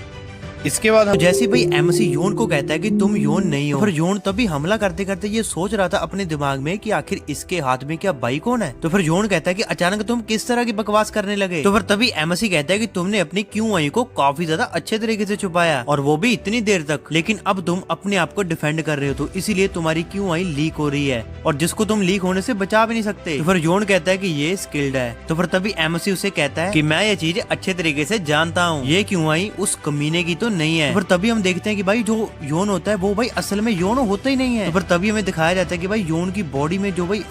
इसके बाद जैसे भाई एमसी योन को कहता है कि तुम योन नहीं हो, फिर योन तभी हमला करते करते ये सोच रहा था अपने दिमाग में कि आखिर इसके हाथ में क्या बाई कौन है। तो फिर योन कहता है कि अचानक तुम किस तरह की बकवास करने लगे। तो फिर तभी एमसी कहता है कि तुमने अपनी क्यूआई को काफी ज्यादा अच्छे तरीके से छुपाया और वो भी इतनी देर तक, लेकिन अब तुम अपने आप को डिफेंड कर रहे हो तो इसीलिए तुम्हारी क्यूआई लीक हो रही है और जिसको तुम लीक होने से बचा भी नहीं सकते। तो फिर योन कहता है कि ये स्किल्ड है। तो फिर तभी एमसी उसे कहता है कि मैं ये चीज अच्छे तरीके से जानता हूँ, ये क्यूआई उस कमीने की तो नहीं है। फिर तभी हम देखते हैं कि भाई जो योन होता है वो भाई असल में योन होता ही नहीं है। तो फिर तभी हमें दिखाया जाता है कि भाई योन की बॉडी में जो भाई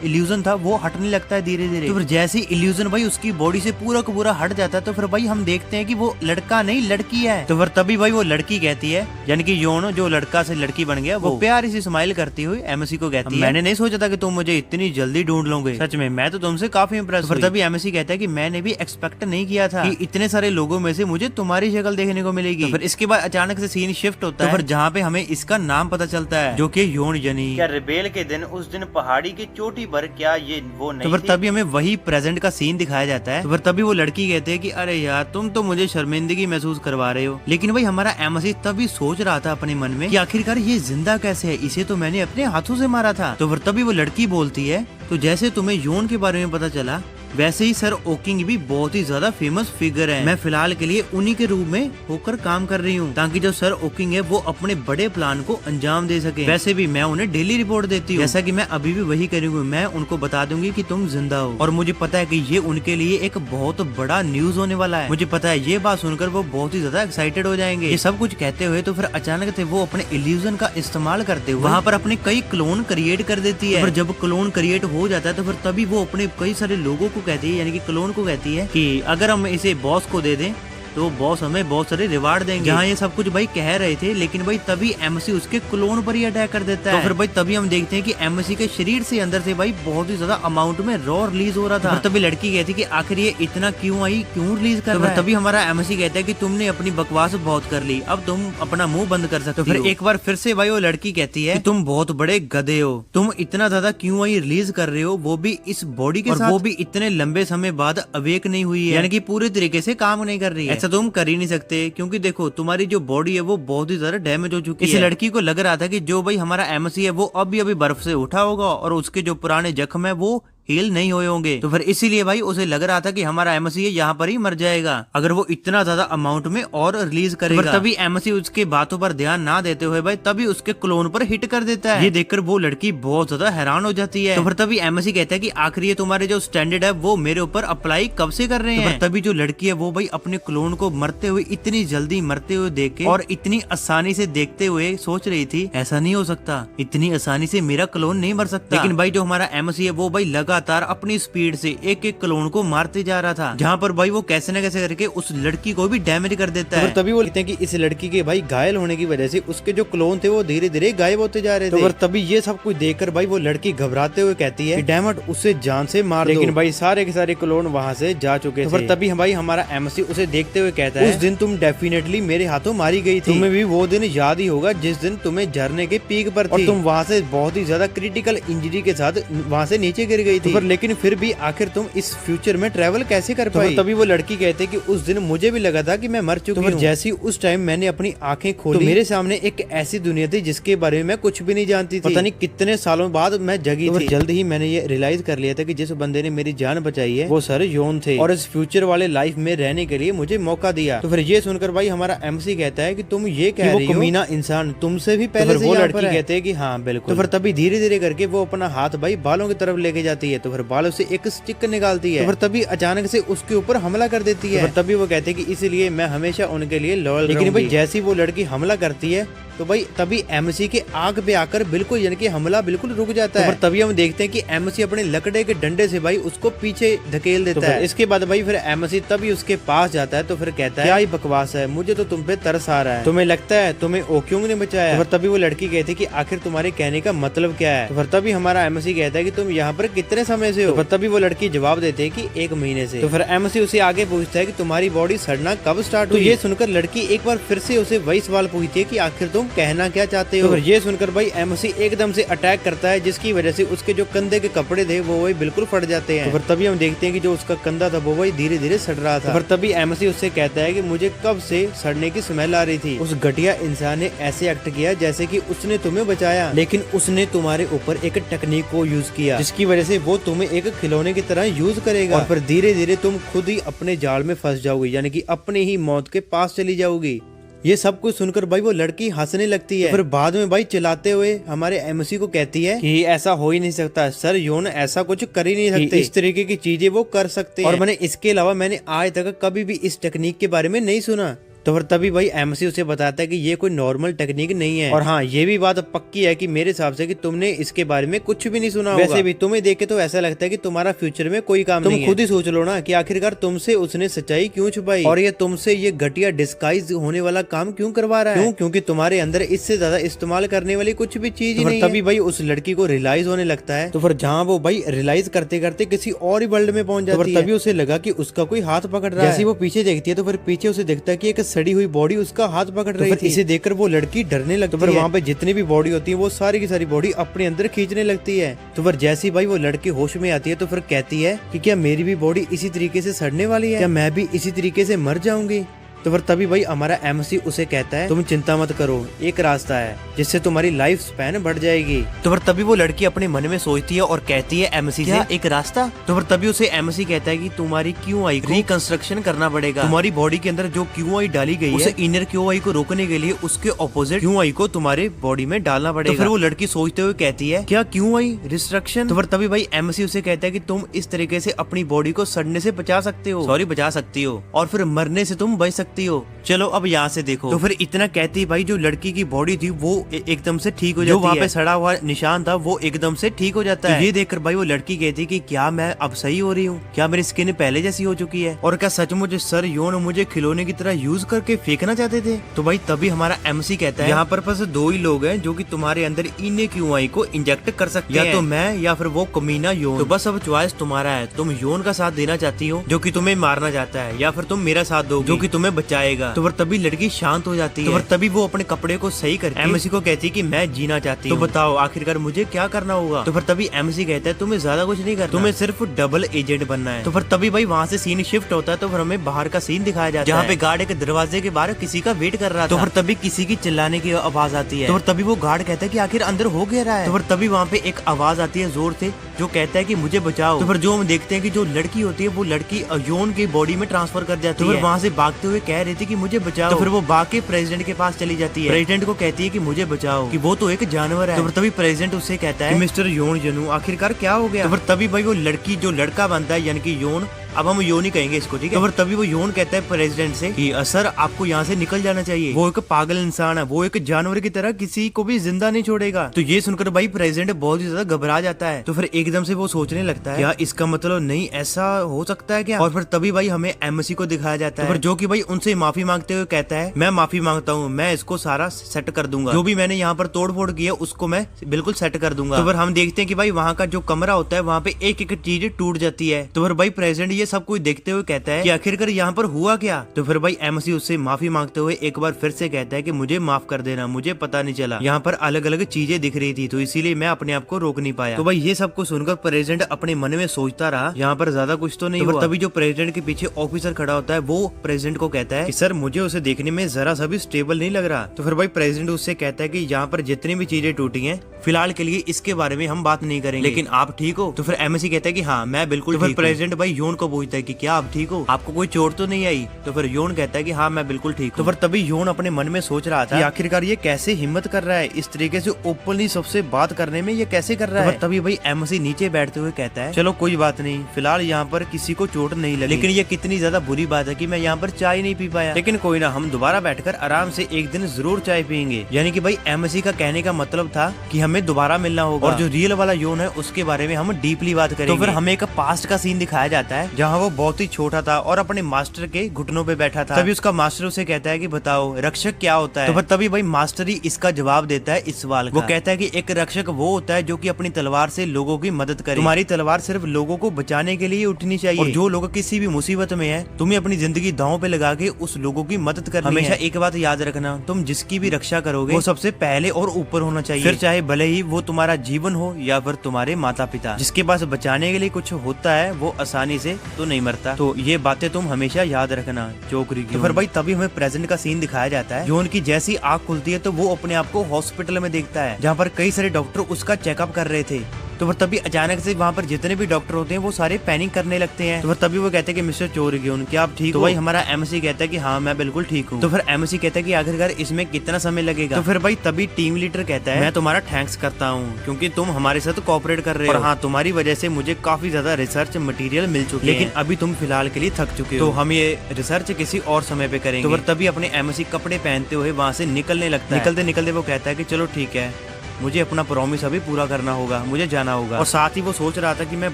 इल्यूजन था वो हटने लगता है धीरे धीरे। तो फिर जैसे इल्यूजन भाई उसकी बॉडी से पूरा का पूरा हट जाता है तो फिर भाई हम देखते हैं कि वो लड़का नहीं लड़की है। तो फिर तभी भाई वो लड़की कहती है, यानी कि योन जो लड़का से लड़की बन गया वो प्यारी सी स्माइल करती हुई एमसी को कहती है मैंने नहीं सोचा था कि तुम मुझे इतनी जल्दी ढूंढ लोगे, सच में मैं तो तुमसे काफी इम्प्रेस हुई। फिर तभी एमसी कहता है कि मैंने भी एक्सपेक्ट नहीं किया था कि इतने सारे लोगों में से मुझे तुम्हारी शक्ल देखने को मिलेगी। तो फिर इसके बाद अचानक से सीन शिफ्ट होता है, फिर जहाँ पे हमें इसका नाम पता चलता है जो कि योन यनी। क्या रिबेल के दिन उस दिन पहाड़ी की चोटी पर क्या ये वो नहीं। तो फिर तभी हमें वही प्रेजेंट का सीन दिखाया जाता है। तो फिर तभी वो लड़की कहते हैं कि अरे यार तुम तो मुझे शर्मिंदगी महसूस करवा रहे हो। लेकिन भाई हमारा एमसी तभी सोच रहा था अपने मन में कि आखिरकार ये जिंदा कैसे है, इसे तो मैंने अपने हाथों से मारा था। तो फिर तभी वो लड़की बोलती है तो जैसे तुम्हें योन के बारे में पता चला वैसे ही सर ओकिंग भी बहुत ही ज्यादा फेमस फिगर है। मैं फिलहाल के लिए उन्हीं के रूप में होकर काम कर रही हूँ ताकि जो सर ओकिंग है वो अपने बड़े प्लान को अंजाम दे सके। वैसे भी मैं उन्हें डेली रिपोर्ट देती हूँ, जैसा कि मैं अभी भी वही करूंगी। मैं उनको बता दूंगी कि तुम जिंदा हो और मुझे पता है कि ये उनके लिए एक बहुत बड़ा न्यूज होने वाला है। मुझे पता है ये बात सुनकर वो बहुत ही ज्यादा एक्साइटेड हो जाएंगे। ये सब कुछ कहते हुए तो फिर अचानक से वो अपने इल्यूजन का इस्तेमाल करते हुए वहाँ पर अपने कई क्लोन क्रिएट कर देती है। जब क्लोन क्रिएट हो जाता है तो फिर तभी वो अपने कई सारे लोगों को कहती है, यानी कि क्लोन को कहती है कि अगर हम इसे बॉस को दे दें तो बॉस हमें बहुत सारे रिवार्ड देंगे। जहाँ ये सब कुछ भाई कह रहे थे, लेकिन भाई तभी एमसी उसके क्लोन पर ही अटैक कर देता है। तो फिर भाई तभी हम देखते हैं कि एमसी के शरीर से अंदर से भाई बहुत ही ज्यादा अमाउंट में रॉ रिलीज हो रहा था। तो तभी लड़की कहती कि आखिर ये इतना क्यों आई, क्यों रिलीज कर रहा है। तभी हमारा एमसी कहता है कि तुमने अपनी बकवास बहुत कर ली, अब तुम अपना मुंह बंद कर सकते हो। फिर एक बार फिर से भाई वो लड़की कहती है कि तुम बहुत बड़े गधे हो, तुम इतना ज्यादा क्यों आई रिलीज कर रहे हो, वो भी इस बॉडी के साथ, वो भी इतने लंबे समय बाद अवेक नहीं हुई है, यानी कि पूरे तरीके से काम नहीं कर रही है। ऐसा तुम कर ही नहीं सकते, क्योंकि देखो तुम्हारी जो बॉडी है वो बहुत ही ज्यादा डैमेज हो चुकी है। इस लड़की को लग रहा था कि जो भाई हमारा एमसी है वो अभी अभी बर्फ से उठा होगा और उसके जो पुराने जख्म है वो हील नहीं हुए होंगे। तो फिर इसीलिए भाई उसे लग रहा था कि हमारा एमसी यहाँ पर ही मर जाएगा अगर वो इतना ज्यादा अमाउंट में और रिलीज करेगा। तो तभी एमसी उसके बातों पर ध्यान ना देते हुए भाई तभी उसके क्लोन पर हिट कर देता है। ये देखकर वो लड़की बहुत ज्यादा हैरान हो जाती है। तो फिर तभी एमसी कहता है कि आखिर ये तुम्हारे जो स्टैंडर्ड है वो मेरे ऊपर अप्लाई कब से कर रहे हैं। तभी जो लड़की है वो भाई अपने क्लोन को मरते हुए, इतनी जल्दी मरते हुए देख के और इतनी आसानी से देखते हुए सोच रही थी ऐसा नहीं हो सकता, इतनी आसानी से मेरा क्लोन नहीं मर सकता। लेकिन भाई जो हमारा एमसी है वो भाई लगातार अपनी स्पीड से एक एक क्लोन को मारते जा रहा था, जहाँ पर भाई वो कैसे न कैसे करके उस लड़की को भी डैमेज कर देता है। तभी वो कहते हैं कि इस लड़की के भाई घायल होने की वजह से उसके जो क्लोन थे वो धीरे धीरे गायब होते जा रहे थे। और तभी ये सब कुछ देखकर भाई वो लड़की घबराते हुए कहती है कि डैमट उसे जान से मार दो। लेकिन भाई सारे के सारे क्लोन वहाँ से जा चुके थे। तभी भाई हमारा एमसी उसे देखते हुए कहता है उस दिन तुम डेफिनेटली मेरे हाथों मारी गई थी, तुम्हें भी वो दिन याद ही होगा जिस दिन तुम्हें झरने के पीक पर थी और तुम वहाँ से बहुत ही ज्यादा क्रिटिकल इंजरी के साथ वहाँ से नीचे गिर गई थी। लेकिन फिर भी आखिर तुम इस फ्यूचर में ट्रेवल कैसे कर पाई। तभी वो लड़की कहते कि उस दिन मुझे भी लगा था कि मैं मर चुकी हूँ। जैसी उस टाइम मैंने अपनी आंखें खोली तो मेरे सामने एक ऐसी दुनिया थी जिसके बारे में मैं कुछ भी नहीं जानती थी। पता नहीं कितने सालों बाद मैं जगी थी। जल्द ही मैंने ये रियलाइज कर लिया था कि जिस बंदे ने मेरी जान बचाई है वो सर योन थे और इस फ्यूचर वाले लाइफ में रहने के लिए मुझे मौका दिया। तो फिर ये सुनकर भाई हमारा एमसी कहता है कि तुम ये कह रही हो कमीना इंसान तुमसे भी पहले से वो लड़की कहते हैं कि हाँ बिल्कुल। तो फिर तभी धीरे धीरे करके वो अपना हाथ भाई बालों की तरफ लेके जाती है। तो फिर बालों से एक स्टिक निकालती है। तो फिर तभी अचानक से उसके ऊपर हमला कर देती है। तो तभी वो कहते हैं कि इसलिए मैं हमेशा उनके लिए लॉयल रहूंगी। लेकिन भाई जैसी वो लड़की हमला करती है तो भाई तभी एमसी के आंख पे आकर बिल्कुल यानी कि हमला बिल्कुल रुक जाता है। तभी हम देखते हैं कि एमसी अपने लकड़े के डंडे से भाई उसको पीछे धकेल देता है। इसके बाद भाई फिर एमसी तभी उसके पास जाता है। तो फिर कहता है क्या ही बकवास है, मुझे तो तुम पे तरस आ रहा है, तुम्हें लगता है तुम्हें ओक्योंग ने बचाया। तो तभी वो लड़की कहती है कि आखिर तुम्हारे कहने का मतलब क्या है। तो तभी हमारा एमसी कहता है कि तुम यहाँ पर कितने समय से हो। तो तभी वो लड़की जवाब देते है कि 1 महीने से। तो फिर एमसी उसे आगे पूछता है कि तुम्हारी बॉडी सड़ना कब स्टार्ट हुई। तो ये सुनकर लड़की एक बार फिर से उसे वही सवाल पूछती है कि आखिर तुम कहना क्या चाहते हो। तो ये सुनकर भाई एमसी एकदम से अटैक करता है, जिसकी वजह से उसके जो कंधे के कपड़े थे वो वही बिल्कुल फट जाते हैं। तो तभी हम देखते हैं कि जो उसका कंधा था वो वही धीरे धीरे सड़ रहा था। तभी एमसी उससे कहता है कि मुझे कब से सड़ने की स्मेल आ रही थी। उस घटिया इंसान ने ऐसे एक्ट किया जैसे कि उसने तुम्हें बचाया, लेकिन उसने तुम्हारे ऊपर एक टेक्निक को यूज किया जिसकी वजह से वो तुम्हें एक खिलौने की तरह यूज करेगा और फिर धीरे धीरे तुम खुद ही अपने जाल में फंस जाओगी, यानी कि अपनी ही मौत के पास चली जाओगी। ये सब कुछ सुनकर भाई वो लड़की हंसने लगती है। तो फिर बाद में भाई चिल्लाते हुए हमारे एमसी को कहती है कि ऐसा हो ही नहीं सकता, सर योन ऐसा कुछ कर ही नहीं सकते, इस तरीके की चीजें वो कर सकते हैं और मैंने इसके अलावा मैंने आज तक कभी भी इस टेक्निक के बारे में नहीं सुना। तो फिर तभी भाई एमसी उसे बताता है कि ये कोई नॉर्मल टेक्निक नहीं है और हाँ ये भी बात पक्की है कि मेरे हिसाब से कि तुमने इसके बारे में कुछ भी नहीं सुना होगा। वैसे भी तुम्हें देख के तो ऐसा लगता है कि तुम्हारा फ्यूचर में कोई काम नहीं है। तुम खुद ही सोच लो ना कि आखिरकार तुमसे उसने सच्चाई क्यों छुपाई और ये तुमसे ये घटिया डिस्गाइज होने वाला काम क्यों करवा रहा है। क्योंकि तुम्हारे अंदर इससे ज्यादा इस्तेमाल करने वाली कुछ भी चीज नहीं है। तभी भाई उस लड़की को रियलाइज होने लगता है। तो फिर जहाँ वो भाई रियलाइज करते करते किसी और ही वर्ल्ड में पहुंच जाती है। तभी उसे लगा कि उसका कोई हाथ पकड़ रहा है। जैसे वो पीछे देखती है तो फिर पीछे उसे दिखता है कि एक सड़ी हुई बॉडी उसका हाथ पकड़ रही थी। इसे देखकर वो लड़की डरने लगती है। वहाँ पे जितनी भी बॉडी होती है वो सारी की सारी बॉडी अपने अंदर खींचने लगती है। तो फिर जैसी भाई वो लड़की होश में आती है तो फिर कहती है कि क्या मेरी भी बॉडी इसी तरीके से सड़ने वाली है, क्या मैं भी इसी तरीके से मर जाऊंगी। तो फिर तभी भाई हमारा एमसी उसे कहता है तुम चिंता मत करो, एक रास्ता है जिससे तुम्हारी लाइफ स्पैन बढ़ जाएगी। तो फिर तभी वो लड़की अपने मन में सोचती है और कहती है एमसी से एक रास्ता। तो फिर तभी उसे एमसी कहता है कि तुम्हारी क्यूआई को रिकंस्ट्रक्शन करना पड़ेगा। तुम्हारी बॉडी के अंदर जो क्यूआई डाली गई है इनर क्यूआई को रोकने के लिए उसके ऑपोजिट क्यूआई को तुम्हारे बॉडी में डालना पड़ेगा। तो फिर वो लड़की सोचते हुए कहती है क्या क्यूआई रिस्ट्रक्शन। तो फिर तभी भाई एमसी उसे कहता है कि तुम इस तरीके से अपनी बॉडी को सड़ने से बचा सकते हो, बचा सकती हो और फिर मरने से तुम बच सकते सकती हो, चलो अब यहाँ से देखो। तो फिर इतना कहती भाई जो लड़की की बॉडी थी वो एकदम से ठीक हो जाती है, जो वहाँ पे सड़ा हुआ निशान था वो एकदम से ठीक हो जाता है। ये देखकर भाई वो लड़की कहती कि क्या मैं अब सही हो रही हूँ, क्या मेरी स्किन पहले जैसी हो चुकी है, और क्या सचमुच सर योन मुझे खिलौने की तरह यूज करके फेंकना चाहते थे। तो भाई तभी हमारा एमसी कहता है यहाँ पर बस 2 ही लोग हैं जो कि तुम्हारे अंदर इनएक्यूआई को इंजेक्ट कर सकते हैं, या तो मैं या फिर वो कमीना योन। तो बस अब चॉइस तुम्हारा है, तुम योन का साथ देना चाहती हो जो कि तुम्हें मारना चाहता है, या फिर तुम मेरा साथ दो जो कि तुम्हें बचाएगा। तो फिर तभी लड़की शांत हो जाती है, तो फिर तभी वो अपने कपड़े को सही करके एमसी को कहती है कि मैं जीना चाहती हूँ, तो बताओ आखिरकार मुझे क्या करना होगा। तो फिर तभी एमसी कहता है तुम्हें ज्यादा कुछ नहीं करना, तुम्हें सिर्फ डबल एजेंट बनना है। तो फिर तभी भाई वहाँ से सीन शिफ्ट होता है, तो फिर हमें बाहर का सीन दिखाया जाता है जहाँ पे गार्ड एक दरवाजे के बाहर किसी का वेट कर रहा था। तो फिर तभी किसी की चिल्लाने की आवाज आती है, तो फिर तभी वो गार्ड कहता है कि आखिर अंदर हो गया रहा है। तो फिर तभी वहाँ पे एक आवाज आती है जोर से जो कहता है कि मुझे बचाओ। तो फिर जो हम देखते हैं कि जो लड़की होती है वो लड़की योन की बॉडी में ट्रांसफर कर जाती है। तो फिर वहाँ से भागते हुए कह रही थी कि मुझे बचाओ। तो फिर वो भाग के प्रेसिडेंट के पास चली जाती है, प्रेसिडेंट को कहती है कि मुझे बचाओ, कि वो तो एक जानवर है। तो फिर तभी प्रेसिडेंट उससे कहता है मिस्टर योन जनू आखिरकार क्या हो गया। तो फिर तभी भाई वो लड़की जो लड़का बनता है यानी कि योन, अब हम योन ही कहेंगे इसको, ठीक है। तो फिर तभी वो योन कहता है प्रेसिडेंट से कि सर आपको यहाँ से निकल जाना चाहिए, वो एक पागल इंसान है, वो एक जानवर की तरह किसी को भी जिंदा नहीं छोड़ेगा। तो ये सुनकर भाई प्रेसिडेंट बहुत ही ज्यादा घबरा जाता है। तो फिर एकदम से वो सोचने लगता है क्या इसका मतलब नहीं ऐसा हो सकता है क्या। और फिर तभी भाई हमें एमसी को दिखाया जाता है, जो कि भाई उनसे माफी मांगते हुए कहता है मैं माफी मांगता हूँ, मैं इसको सारा सेट कर दूंगा, जो भी मैंने यहाँ पर तोड़ फोड़ की है उसको मैं बिल्कुल सेट कर दूंगा। तो फिर हम देखते हैं कि भाई वहाँ का जो कमरा होता है वहाँ पे एक एक चीज टूट जाती है। तो फिर भाई प्रेसिडेंट ये सब कुछ देखते हुए कहता है कि आखिरकार यहाँ पर हुआ क्या। तो फिर भाई एमसी उससे माफी मांगते हुए एक बार फिर से कहता है कि मुझे माफ कर देना, मुझे पता नहीं चला, यहाँ पर अलग अलग चीजें दिख रही थी तो इसीलिए मैं अपने आप को रोक नहीं पाया। तो भाई ये सब कुछ सुनकर प्रेसिडेंट अपने मन में सोचता रहा यहाँ पर ज्यादा कुछ तो नहीं हुआ। तभी जो प्रेसिडेंट के पीछे ऑफिसर खड़ा होता है वो प्रेसिडेंट को कहता है कि सर मुझे उसे देखने में जरा सा भी स्टेबल नहीं लग रहा। तो फिर भाई प्रेसिडेंट उससे कहता है कि यहाँ पर जितनी भी चीजें टूटी हैं फिलहाल के लिए इसके बारे में हम बात नहीं करेंगे, लेकिन आप ठीक हो। तो फिर एमसी कहता है कि हाँ मैं बिल्कुल। तो फिर प्रेसिडेंट भाई योन को पूछता है कि क्या आप ठीक हो, आपको कोई चोट तो नहीं आई। तो फिर योन कहता है कि हाँ मैं बिल्कुल ठीक हूँ। तो फिर तभी योन अपने मन में सोच रहा था कि आखिरकार ये कैसे हिम्मत कर रहा है इस तरीके से ओपनली सबसे बात करने में, ये कैसे कर रहा है। तभी भाई एमसी नीचे बैठते हुए कहता है चलो कोई बात नहीं, फिलहाल यहाँ पर किसी को चोट नहीं लगी, लेकिन ये कितनी ज्यादा बुरी बात है कि मैं यहाँ पर चाय नहीं पी पाया, लेकिन कोई ना हम दोबारा बैठकर आराम से एक दिन जरूर चाय पियेंगे। यानी कि भाई एमसी का कहने का मतलब था कि हमें दोबारा मिलना होगा, और जो रियल वाला योन है उसके बारे में हम डीपली बात करेंगे। तो फिर हमें एक पास्ट का सीन दिखाया जाता है जहाँ वो बहुत ही छोटा था और अपने मास्टर के घुटनों पे बैठा था। तभी उसका मास्टर उसे कहता है कि बताओ रक्षक क्या होता है। तो फिर तभी भाई मास्टर ही इसका जवाब देता है इस सवाल का। वो कहता है कि एक रक्षक वो होता है जो कि अपनी तलवार से लोगों की मदद करे। तुम्हारी तलवार सिर्फ लोगों को बचाने के लिए उठनी चाहिए, और जो लोग किसी भी मुसीबत में है तुम्हें अपनी जिंदगी दांव पे लगा के उस लोगों की मदद करनी है। हमेशा एक बात याद रखना, तुम जिसकी भी रक्षा करोगे वो सबसे पहले और ऊपर होना चाहिए, फिर चाहे भले ही वो तुम्हारा जीवन हो या फिर तुम्हारे माता पिता। जिसके पास बचाने के लिए कुछ होता है वो आसानी से तो नहीं मरता। तो ये बातें तुम हमेशा याद रखना चौकरी की। तो फिर भाई तभी हमें प्रेजेंट का सीन दिखाया जाता है, जो उनकी जैसी आंख खुलती है तो वो अपने आप को हॉस्पिटल में देखता है जहाँ पर कई सारे डॉक्टर उसका चेकअप कर रहे थे। तो फिर तभी अचानक से वहाँ पर जितने भी डॉक्टर होते हैं वो सारे पैनिक करने लगते हैं। तो फिर तभी वो कहते हैं कि मिस्टर चोरगियोन क्या आप ठीक हो। तो भाई हमारा एमसी कहता है कि हाँ मैं बिल्कुल ठीक हूँ। तो फिर एमसी कहता है कि आखिरकार इसमें कितना समय लगेगा। तो फिर भाई तभी टीम लीडर कहता है मैं तुम्हारा थैंक्स करता हूँ क्योंकि तुम हमारे साथ कोऑपरेट कर रहे हो, और हाँ तुम्हारी वजह से मुझे काफी ज्यादा रिसर्च मटेरियल मिल चुकी है, लेकिन अभी तुम फिलहाल के लिए थक चुके हो, तो हम ये रिसर्च किसी और समय पे करेंगे। तो फिर तभी अपने एमसी कपड़े पहनते हुए वहाँ से निकलने लगता है। निकलते निकलते वो कहता है कि चलो ठीक है मुझे अपना प्रॉमिस अभी पूरा करना होगा, मुझे जाना होगा। और साथ ही वो सोच रहा था कि मैं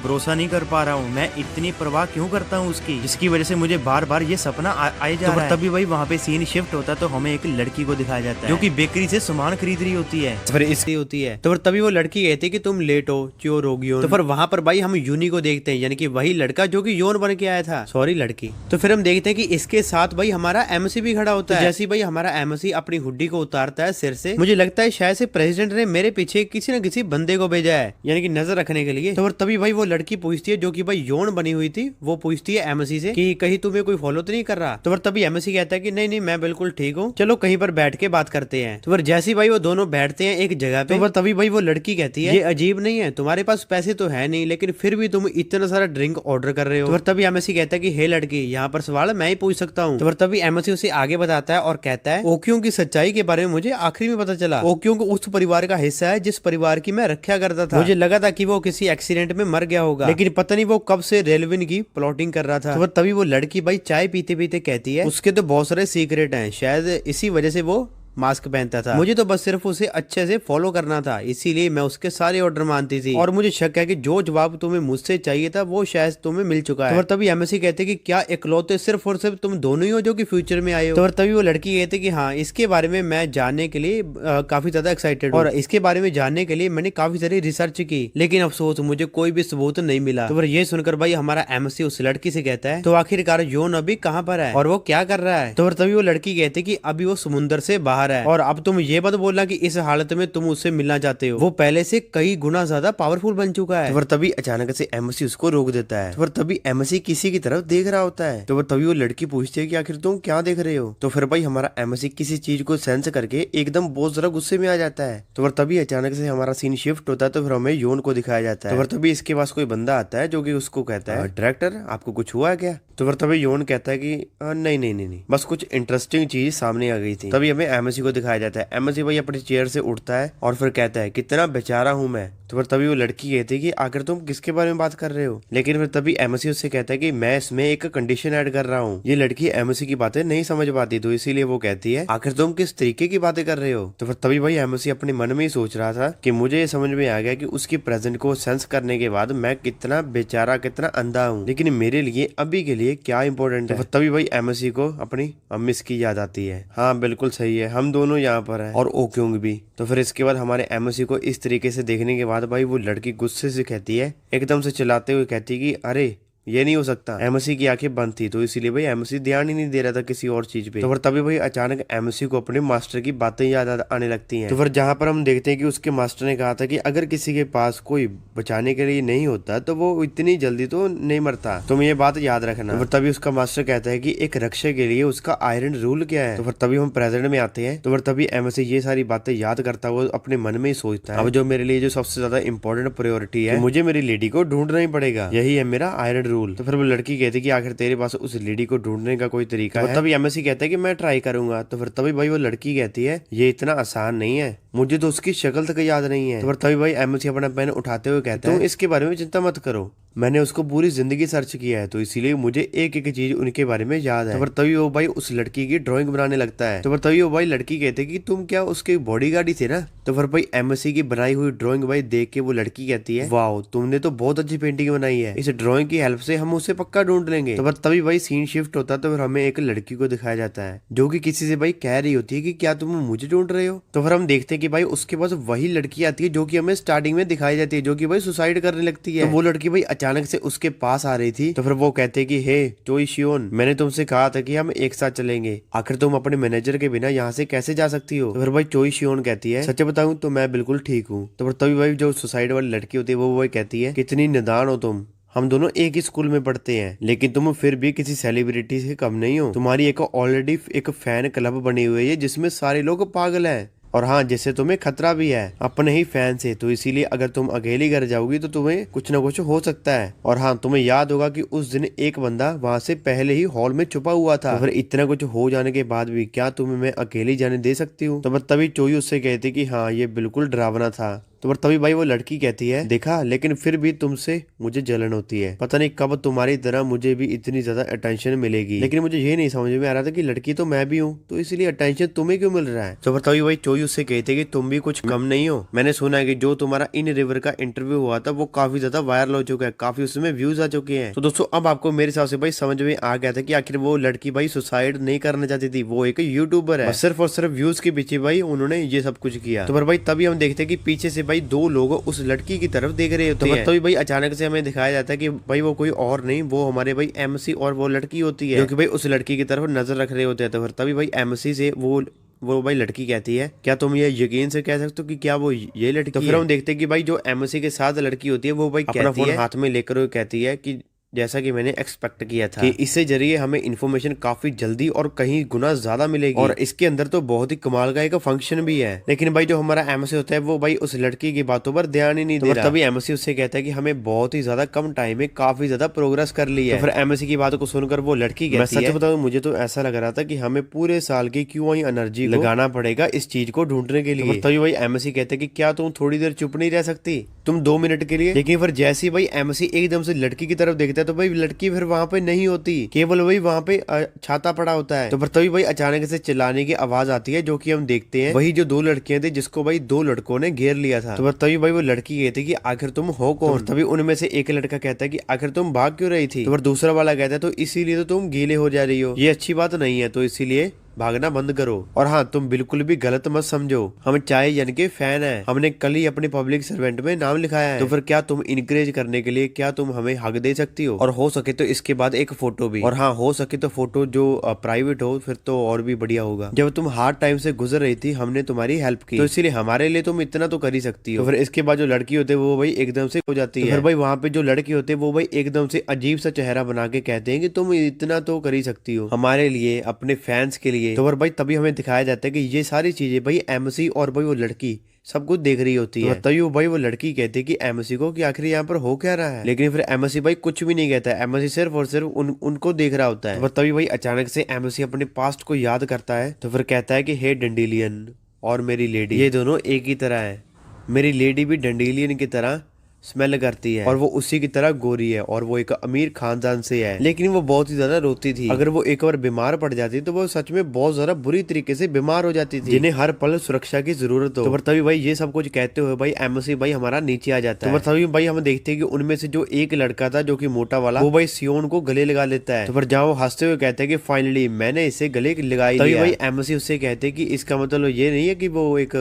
भरोसा नहीं कर पा रहा हूँ, मैं इतनी परवाह क्यों करता हूँ उसकी, जिसकी वजह से मुझे बार बार ये सपना आए जा रहा है। तभी भाई वहाँ पे सीन शिफ्ट होता है तो हमें एक लड़की को दिखाया जाता है जो कि बेकरी से सामान खरीद रही होती है, फिर इसकी होती है। तो फिर तभी वो लड़की कहती है कि तुम लेट हो, चोर हो गई। तो फिर वहाँ पर भाई हम यूनी को देखते हैं, यानी कि वही लड़का जो कि योन बन के आया था, सॉरी लड़की। तो फिर हम देखते हैं कि इसके साथ भाई हमारा एमसी भी खड़ा होता है। जैसे भाई हमारा एमसी अपनी हुड्डी को उतारता है सिर से, मुझे लगता है शायद से प्रेसिडेंट ने मेरे पीछे किसी न किसी बंदे को भेजा है, यानी कि नजर रखने के लिए। तो तभी भाई वो लड़की पूछती है जो कि भाई योन बनी हुई थी, वो पूछती है एमसी से कि कहीं तुम्हें कोई फॉलो तो नहीं कर रहा। तो तभी एमसी कहता है कि नहीं नहीं मैं बिल्कुल ठीक हूँ, चलो कहीं पर बैठ के बात करते हैं। तो जैसे भाई वो दोनों बैठते हैं एक जगह पे, तो तभी भाई वो लड़की कहती है ये अजीब नहीं है, तुम्हारे पास पैसे तो है नहीं लेकिन फिर भी तुम इतना सारा ड्रिंक ऑर्डर कर रहे हो। तो तभी एमसी कहता है कि हे लड़की यहाँ पर सवाल मैं ही पूछ सकता हूँ। तो तभी एमसी उसे आगे बताता है और कहता है ओक्यों की सच्चाई के बारे में मुझे आखिरी में पता चला। ओक्यों को उस परिवार का हिस्सा है जिस परिवार की मैं रक्षा करता था। मुझे लगा था कि वो किसी एक्सीडेंट में मर गया होगा, लेकिन पता नहीं वो कब से रेलविन की प्लॉटिंग कर रहा था। तो तभी वो लड़की भाई चाय पीते पीते कहती है उसके तो बहुत सारे सीक्रेट हैं, शायद इसी वजह से वो मास्क पहनता था। मुझे तो बस सिर्फ उसे अच्छे से फॉलो करना था, इसीलिए मैं उसके सारे ऑर्डर मानती थी। और मुझे शक है कि जो जवाब तुम्हें मुझसे चाहिए था वो शायद तुम्हें मिल चुका है। तो तभी एमएससी कहते कि क्या इकलौते सिर्फ और सिर्फ तुम दोनों ही हो जो कि फ्यूचर में आए हो। तो तभी वो लड़की कहती कि हाँ, इसके बारे में मैं जानने के लिए काफी ज्यादा एक्साइटेड हूँ और इसके बारे में जानने के लिए मैंने काफी सारी रिसर्च की, लेकिन अफसोस मुझे कोई भी सबूत नहीं मिला। तो ये सुनकर भाई हमारा एमएससी उस लड़की से कहता है तो आखिरकार योन अभी कहाँ पर है और वो क्या कर रहा है। तो तभी वो लड़की कहती कि अभी वो समुद्र से बाहर है और अब तुम ये मत बोलना कि इस हालत में तुम उससे मिलना चाहते हो, वो पहले से कई गुना ज्यादा पावरफुल बन चुका है। तो तभी अचानक से एमएससी उसको रोक देता है। तो तभी एमएससी किसी की तरफ देख रहा होता है। तो तभी वो लड़की पूछती है कि आखिर तुम क्या देख रहे हो। तो फिर भाई हमारा एमएससी किसी चीज को सेंस करके एकदम बहुत ज्यादा गुस्से में आ जाता है। तो तभी अचानक से हमारा सीन शिफ्ट होता है, तो फिर हमें योन को दिखाया जाता है। तो तभी इसके पास कोई बंदा आता है जो कि उसको कहता है डायरेक्टर आपको कुछ हुआ क्या। तो फिर तभी योन कहता है कि नहीं नहीं नहीं नहीं, बस कुछ इंटरेस्टिंग चीज सामने आ गई थी। तभी हमें एमएससी को दिखाया जाता है। एमएससी भाई अपनी चेयर से उठता है और फिर कहता है कितना बेचारा हूं मैं। तो फिर तभी वो लड़की कहती है कि आखिर तुम किसके बारे में बात कर रहे हो। लेकिन फिर तभी एमएससी उससे कहता है कि मैं इसमें एक कंडीशन ऐड कर रहा हूँ। ये लड़की एमएससी की बातें नहीं समझ पाती, तो इसीलिए वो कहती है आखिर तुम किस तरीके की बातें कर रहे हो। तो फिर तभी भाई एमएससी अपने मन में ही सोच रहा था कि मुझे ये समझ में आ गया कि उसकी प्रेजेंट को सेंस करने के बाद मैं कितना बेचारा कितना अंधा हूँ, लेकिन मेरे लिए अभी के लिए क्या इंपॉर्टेंट है। तो तभी भाई एमएससी को अपनी मिस की याद आती है। हाँ बिल्कुल सही है, हम दोनों यहाँ पर हैं और ओक्योंग भी। तो फिर इसके बाद हमारे एमएससी को इस तरीके से देखने के बाद भाई वो लड़की गुस्से से कहती है, एकदम से चिल्लाते हुए कहती है कि अरे ये नहीं हो सकता। एमएससी की आंखें बंद थी, तो इसीलिए भाई एमएससी ध्यान ही नहीं दे रहा था किसी और चीज पे। तो फिर तभी भाई अचानक एमएससी को अपने मास्टर की बातें याद आने लगती हैं। तो फिर जहाँ पर हम देखते हैं कि उसके मास्टर ने कहा था कि अगर किसी के पास कोई बचाने के लिए नहीं होता तो वो इतनी जल्दी तो नहीं मरता, तुम ये बात याद रखना। तो फिर तभी उसका मास्टर कहता है कि एक रक्षक के लिए उसका आयरन रूल क्या है। तो फिर तभी हम प्रेजेंट में आते हैं। तो फिर तभी एमएससी ये सारी बातें याद करता हुआ अपने मन में ही सोचता है अब जो मेरे लिए जो सबसे ज्यादा इंपॉर्टेंट प्रायोरिटी है, मुझे मेरी लेडी को ढूंढना ही पड़ेगा, यही है मेरा आयरन रूल। तो फिर वो लड़की कहती कि आखिर तेरे पास उस लेडी को ढूंढने का कोई तरीका है। तभी एमएससी कहता है कि मैं ट्राई करूंगा। तो फिर तभी भाई वो लड़की कहती है ये इतना आसान नहीं है, मुझे तो उसकी शक्ल तक याद नहीं है। तो फिर तभी भाई एमएससी अपना पेन उठाते हुए कहता है इसके बारे में चिंता मत करो, मैंने उसको पूरी जिंदगी सर्च किया है, तो इसीलिए मुझे एक एक चीज उनके बारे में याद है। तो फिर तभी वो भाई उस लड़की की ड्राइंग बनाने लगता है। तो फिर तभी वो भाई लड़की कहते कि तुम क्या उसके बॉडीगार्ड ही थे ना। तो फिर भाई एमएससी की बनाई हुई ड्राइंग भाई देख के वो लड़की कहती है वाओ तुमने तो बहुत अच्छी पेंटिंग बनाई है, इस ड्राइंग की हेल्प से हम उसे पक्का ढूंढ लेंगे। तो फिर तभी भाई सीन शिफ्ट होता है। तो फिर हमें एक लड़की को दिखाया जाता है जो कि किसी से भाई कह रही होती है कि क्या तुम मुझे ढूंढ रहे हो। तो फिर हम देखते हैं कि भाई उसके पास वही लड़की आती है जो कि हमें स्टार्टिंग में दिखाई जाती है, जो कि भाई सुसाइड करने लगती है। तो वो लड़की भाई अचानक से उसके पास आ रही थी। तो फिर वो कहते हैं कि हे चोई शियोन, मैंने तुमसे कहा था कि हम एक साथ चलेंगे, आखिर तुम अपने मैनेजर के बिना यहाँ से कैसे जा सकती हो। तो फिर भाई चोई शियोन कहती है सच बताऊं तो मैं बिल्कुल ठीक हूँ। तो फिर तभी भाई जो सुसाइड वाली लड़की होती है वो भाई कहती है कितनी निदान हो तुम, हम दोनों एक ही स्कूल में पढ़ते हैं लेकिन तुम फिर भी किसी सेलिब्रिटी से कम नहीं हो, तुम्हारी एक ऑलरेडी एक फैन क्लब बनी हुई है जिसमें सारे लोग पागल हैं, और हाँ जिससे तुम्हें खतरा भी है अपने ही फैन से, तो इसीलिए अगर तुम अकेली घर जाओगी तो तुम्हें कुछ ना कुछ हो सकता है। और हाँ तुम्हें याद होगा कि उस दिन एक बंदा वहां से पहले ही हॉल में छुपा हुआ था, तो फिर इतना कुछ हो जाने के बाद भी क्या तुम्हें मैं अकेली जाने दे सकती हूँ। तो फिर तभी चोई उससे कहती कि हाँ ये बिल्कुल डरावना था। तो फिर तभी भाई वो लड़की कहती है देखा लेकिन फिर भी तुमसे मुझे जलन होती है, पता नहीं कब तुम्हारी तरह मुझे भी इतनी ज्यादा अटेंशन मिलेगी, लेकिन मुझे ये नहीं समझ में आ रहा था कि लड़की तो मैं भी हूँ तो इसलिए अटेंशन तुम्हें क्यों मिल रहा है। तो फिर तभी भाई चोई उससे कहते कि तुम भी कुछ कम नहीं हो, मैंने सुना है कि जो तुम्हारा इन रिवर का इंटरव्यू हुआ था वो काफी ज्यादा वायरल हो चुका है, काफी उसमें व्यूज आ चुके हैं। तो दोस्तों अब आपको मेरे हिसाब से भाई समझ में आ गया था कि आखिर वो लड़की भाई सुसाइड नहीं करना चाहती थी, वो एक यूट्यूबर है, सिर्फ और सिर्फ व्यूज के पीछे भाई उन्होंने ये सब कुछ किया। तो फिर भाई तभी हम देखते हैं कि पीछे से भाई दो लोग उस लड़की की तरफ देख रहे होते हैं। तभी भाई अचानक से हमें दिखाया जाता है कि भाई वो कोई और नहीं, वो हमारे भाई एमसी और वो लड़की होती है जो कि भाई उस लड़की की तरफ नजर रख रहे होते हैं। तो फिर तभी भाई एमसी से वो भाई लड़की कहती है क्या तुम ये यकीन से कह सकते हो कि क्या वो ये लड़की। तो फिर हम देखते हैं कि भाई जो एमसी के साथ लड़की होती है वो भाई अपना फोन हाथ में लेकर कहती है कि जैसा कि मैंने एक्सपेक्ट किया था कि इससे जरिए हमें इन्फॉर्मेशन काफी जल्दी और कहीं गुना ज्यादा मिलेगी। और इसके अंदर तो बहुत ही कमाल का एक फंक्शन भी है। लेकिन भाई जो हमारा एमएससी होता है वो भाई उस लड़की की बातों पर ध्यान ही नहीं दे रहा। तभी एमएससी उससे कहता है कि हमें बहुत ही ज्यादा कम टाइम में काफी ज्यादा प्रोग्रेस कर ली है। तो फिर एमएससी की बातों को सुनकर वो लड़की कहती है, मैं सच बताऊं मुझे तो ऐसा लग रहा था कि हमें पूरे साल की क्यों ही एनर्जी लगाना पड़ेगा इस चीज को ढूंढने के लिए। तभी भाई एमएससी कहते हैं कि क्या तुम थोड़ी देर चुप नहीं रह सकती, तुम 2 मिनट के लिए। लेकिन फिर जैसे ही भाई एमएससी एकदम से लड़की की तरफ देखता है तो भाई लड़की फिर वहां पे नहीं होती, केवल वही वहां पे छाता पड़ा होता है। तो फिर तभी भाई अचानक से चिल्लाने की आवाज आती है, जो कि हम देखते हैं वही जो 2 लड़कियां थी जिसको भाई 2 लड़कों ने घेर लिया था। तो तभी भाई वो लड़की कहती कि आखिर तुम हो कौन। तो तभी उनमें से एक लड़का कहता है कि आखिर तुम भाग क्यों रही थी। तो फिर दूसरा वाला कहता है तो इसीलिए तो तुम गीले हो जा रही हो, ये अच्छी बात नहीं है, तो इसीलिए भागना बंद करो। और हाँ, तुम बिल्कुल भी गलत मत समझो, हम चाय यानी के फैन हैं, हमने कल ही अपने पब्लिक सर्वेंट में नाम लिखाया है। तो फिर क्या तुम इनकरेज करने के लिए क्या तुम हमें हक दे सकती हो, और हो सके तो इसके बाद एक फोटो भी। और हाँ, हो सके तो फोटो जो प्राइवेट हो, फिर तो और भी बढ़िया होगा। जब तुम हार्ड टाइम से गुजर रही थी हमने तुम्हारी हेल्प की, तो इसीलिए हमारे लिए तुम इतना तो कर ही सकती हो। तो फिर इसके बाद जो लड़की होते है वो भाई एकदम से हो जाती है। फिर भाई वहाँ पे जो लड़के होते हैं वो भाई एकदम से अजीब सा चेहरा बना के कहते हैं कि तुम इतना तो कर ही सकती हो हमारे लिए, अपने फैंस के लिए। तो फिर भाई तभी हमें दिखाया जाता है कि ये सारी चीजें भाई एमएससी और भाई वो लड़की सब कुछ देख रही होती है। तभी भाई वो लड़की कहती है कि एमएससी को कि आखिर यहाँ पर हो क्या रहा है। लेकिन फिर एमएससी भाई कुछ भी नहीं कहता है, एमएससी सिर्फ और सिर्फ उनको देख रहा होता है। तो तभी भाई अचानक से एमएससी अपने पास्ट को याद करता है। तो फिर कहता है कि हे डंडेलियन और मेरी लेडी, ये दोनों एक ही तरह है, मेरी लेडी भी डंडेलियन की तरह स्मेल करती है और वो उसी की तरह गोरी है और वो एक अमीर खानदान से है। लेकिन वो बहुत ही ज्यादा रोती थी, अगर वो एक बार बीमार पड़ जाती तो वो सच में बहुत ज्यादा बुरी तरीके से बीमार हो जाती थी, जिन्हें हर पल सुरक्षा की जरूरत हो। तो तभी भाई ये सब कुछ कहते हुए भाई एमएससी भाई हमारा नीचे आ जाता है। तो तभी भाई हम देखते हैं कि उनमें से जो एक लड़का था जो कि मोटा वाला, वो भाई सियोन को गले लगा लेता है। तो फिर जहाँ वो हंसते हुए कहते हैं कि फाइनली मैंने इसे गले लगाई। तभी भाई एमएससी उससे कहते हैं कि इसका मतलब ये नहीं है कि वो एक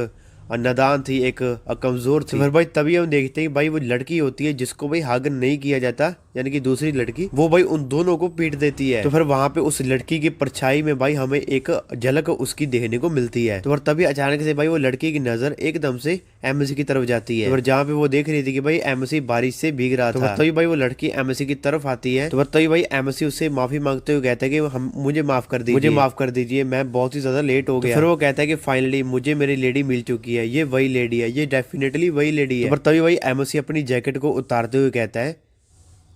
नादान थी, एक कमजोर थी। फिर भाई तभी हम देखते हैं भाई वो लड़की होती है जिसको भाई हग नहीं किया जाता, यानी कि दूसरी लड़की, वो भाई उन दोनों को पीट देती है। तो फिर वहां पे उस लड़की की परछाई में भाई हमें एक झलक उसकी देखने को मिलती है। तो फिर तभी अचानक से भाई वो लड़की की नजर एकदम से एमएससी की तरफ जाती है। तो फिर जहाँ पे वो देख रही थी कि भाई एमएससी बारिश से भीग रहा था, तभी भाई वो लड़की एमएससी की तरफ आती है। तो फिर तभी भाई एमएससी उससे माफी मांगते हुए कहता है कि मुझे माफ कर दीजिए, मुझे माफ कर दीजिए, मैं बहुत ही ज्यादा लेट हो गया। फिर वो कहता है कि फाइनली मुझे मेरी लेडी मिल चुकी है, ये वही लेडी है, ये डेफिनेटली वही लेडी है। पर तभी भाई एमएससी अपनी जैकेट को उतारते हुए कहता है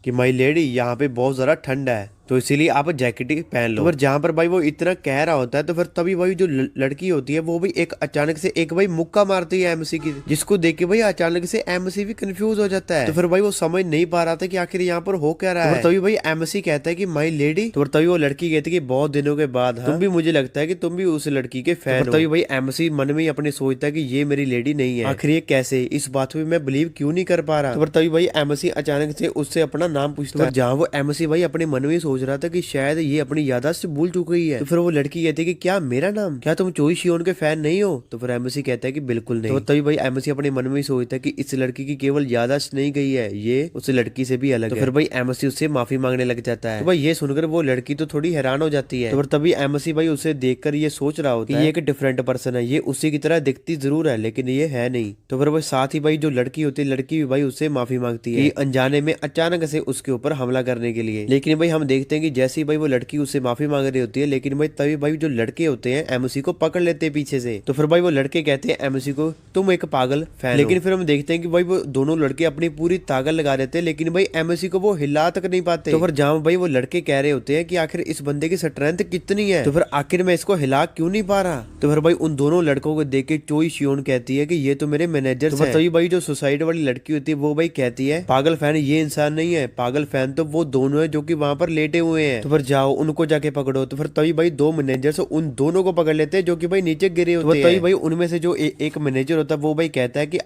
कि माई लेडी यहाँ पे बहुत ज्यादा ठंड है, तो इसीलिए आप जैकेट पहन लो। फिर जहाँ पर भाई वो इतना कह रहा होता है तो फिर तभी भाई जो लड़की होती है वो भी एक अचानक से एक भाई मुक्का मारती है एमएससी की, जिसको देख के भाई अचानक से एमएससी भी कंफ्यूज हो जाता है। तो फिर भाई वो समझ नहीं पा रहा था कि आखिर यहाँ पर हो क्या रहा है। तभी भाई एमएससी कहता है कि माई लेडी। तो तभी वो लड़की कहती है कि बहुत दिनों के बाद तुम भी, मुझे लगता है कि तुम भी उस लड़की के फैन हो। तभी भाई एमएससी मन में ही अपने सोचता है कि ये मेरी लेडी नहीं है, आखिर ये कैसे, इस बात में मैं बिलीव क्यों नहीं कर पा रहा। तो तभी भाई एमएससी अचानक से उससे अपना नाम पूछता है, जहाँ वो एमएससी भाई अपने मन में सोच रहा था कि शायद ये अपनी याददाश्त से भूल चुकी है। तो फिर वो लड़की कहती है कि क्या मेरा नाम, क्या तुम चोई शियोन के फैन नहीं हो। तो फिर एमएससी कहता है कि बिल्कुल नहीं। तो तभी भाई एमएससी अपने मन में ही सोचता है कि इस लड़की की केवल याददाश्त नहीं गई है, ये उस लड़की से भी अलग है। तो फिर भाई एमएससी उससे माफी मांगने लग जाता है। तो भाई ये सुनकर वो लड़की तो थोड़ी हैरान हो जाती है। तो फिर तभी एमएससी भाई उसे देखकर ये सोच रहा होता है कि ये एक डिफरेंट पर्सन है, ये उसी की तरह दिखती जरूर है लेकिन ये है नहीं। तो फिर भाई साथ ही भाई जो लड़की होती है, लड़की भी भाई उससे माफी मांगती है अनजाने में अचानक से उसके ऊपर हमला करने के लिए। लेकिन भाई हम देखते हैं कि जैसे ही भाई वो लड़की उससे माफी मांग रही होती है, लेकिन भाई तभी भाई जो लड़के होते हैं एमएससी को पकड़ लेते हैं पीछे से। तो फिर भाई वो लड़के कहते हैं एमएससी को तुम एक पागल फैन। लेकिन फिर हम देखते हैं कि भाई वो दोनों लड़के अपनी पूरी ताकत लगा देते हैं, लेकिन भाई एमएससी को वो हिला तक नहीं पाते। तो फिर जहाँ भाई वो लड़के कह रहे होते हैं कि आखिर इस बंदे की स्ट्रेंथ कितनी है, तो फिर आखिर में इसको हिला क्यों नहीं पा रहा। तो फिर भाई उन दोनों लड़कों को देख के चोई शियोन कहती है कि ये तो मेरे मैनेजर हैं। तभी भाई जो सुसाइड वाली लड़की होती है वो भाई कहती है पागल फैन ये इंसान नहीं है, पागल फैन तो वो दोनों है जो कि वहां पर लेटे हुए हैं, तो फिर जाओ उनको जाके पकड़ो। तो फिर तभी भाई 2 मैनेजर उन दोनों को पकड़ लेते हैं जो कि भाई नीचे गिरे होते हैं। तभी भाई उनमें से जो एक मैनेजर होता है वो भाई कहता है कि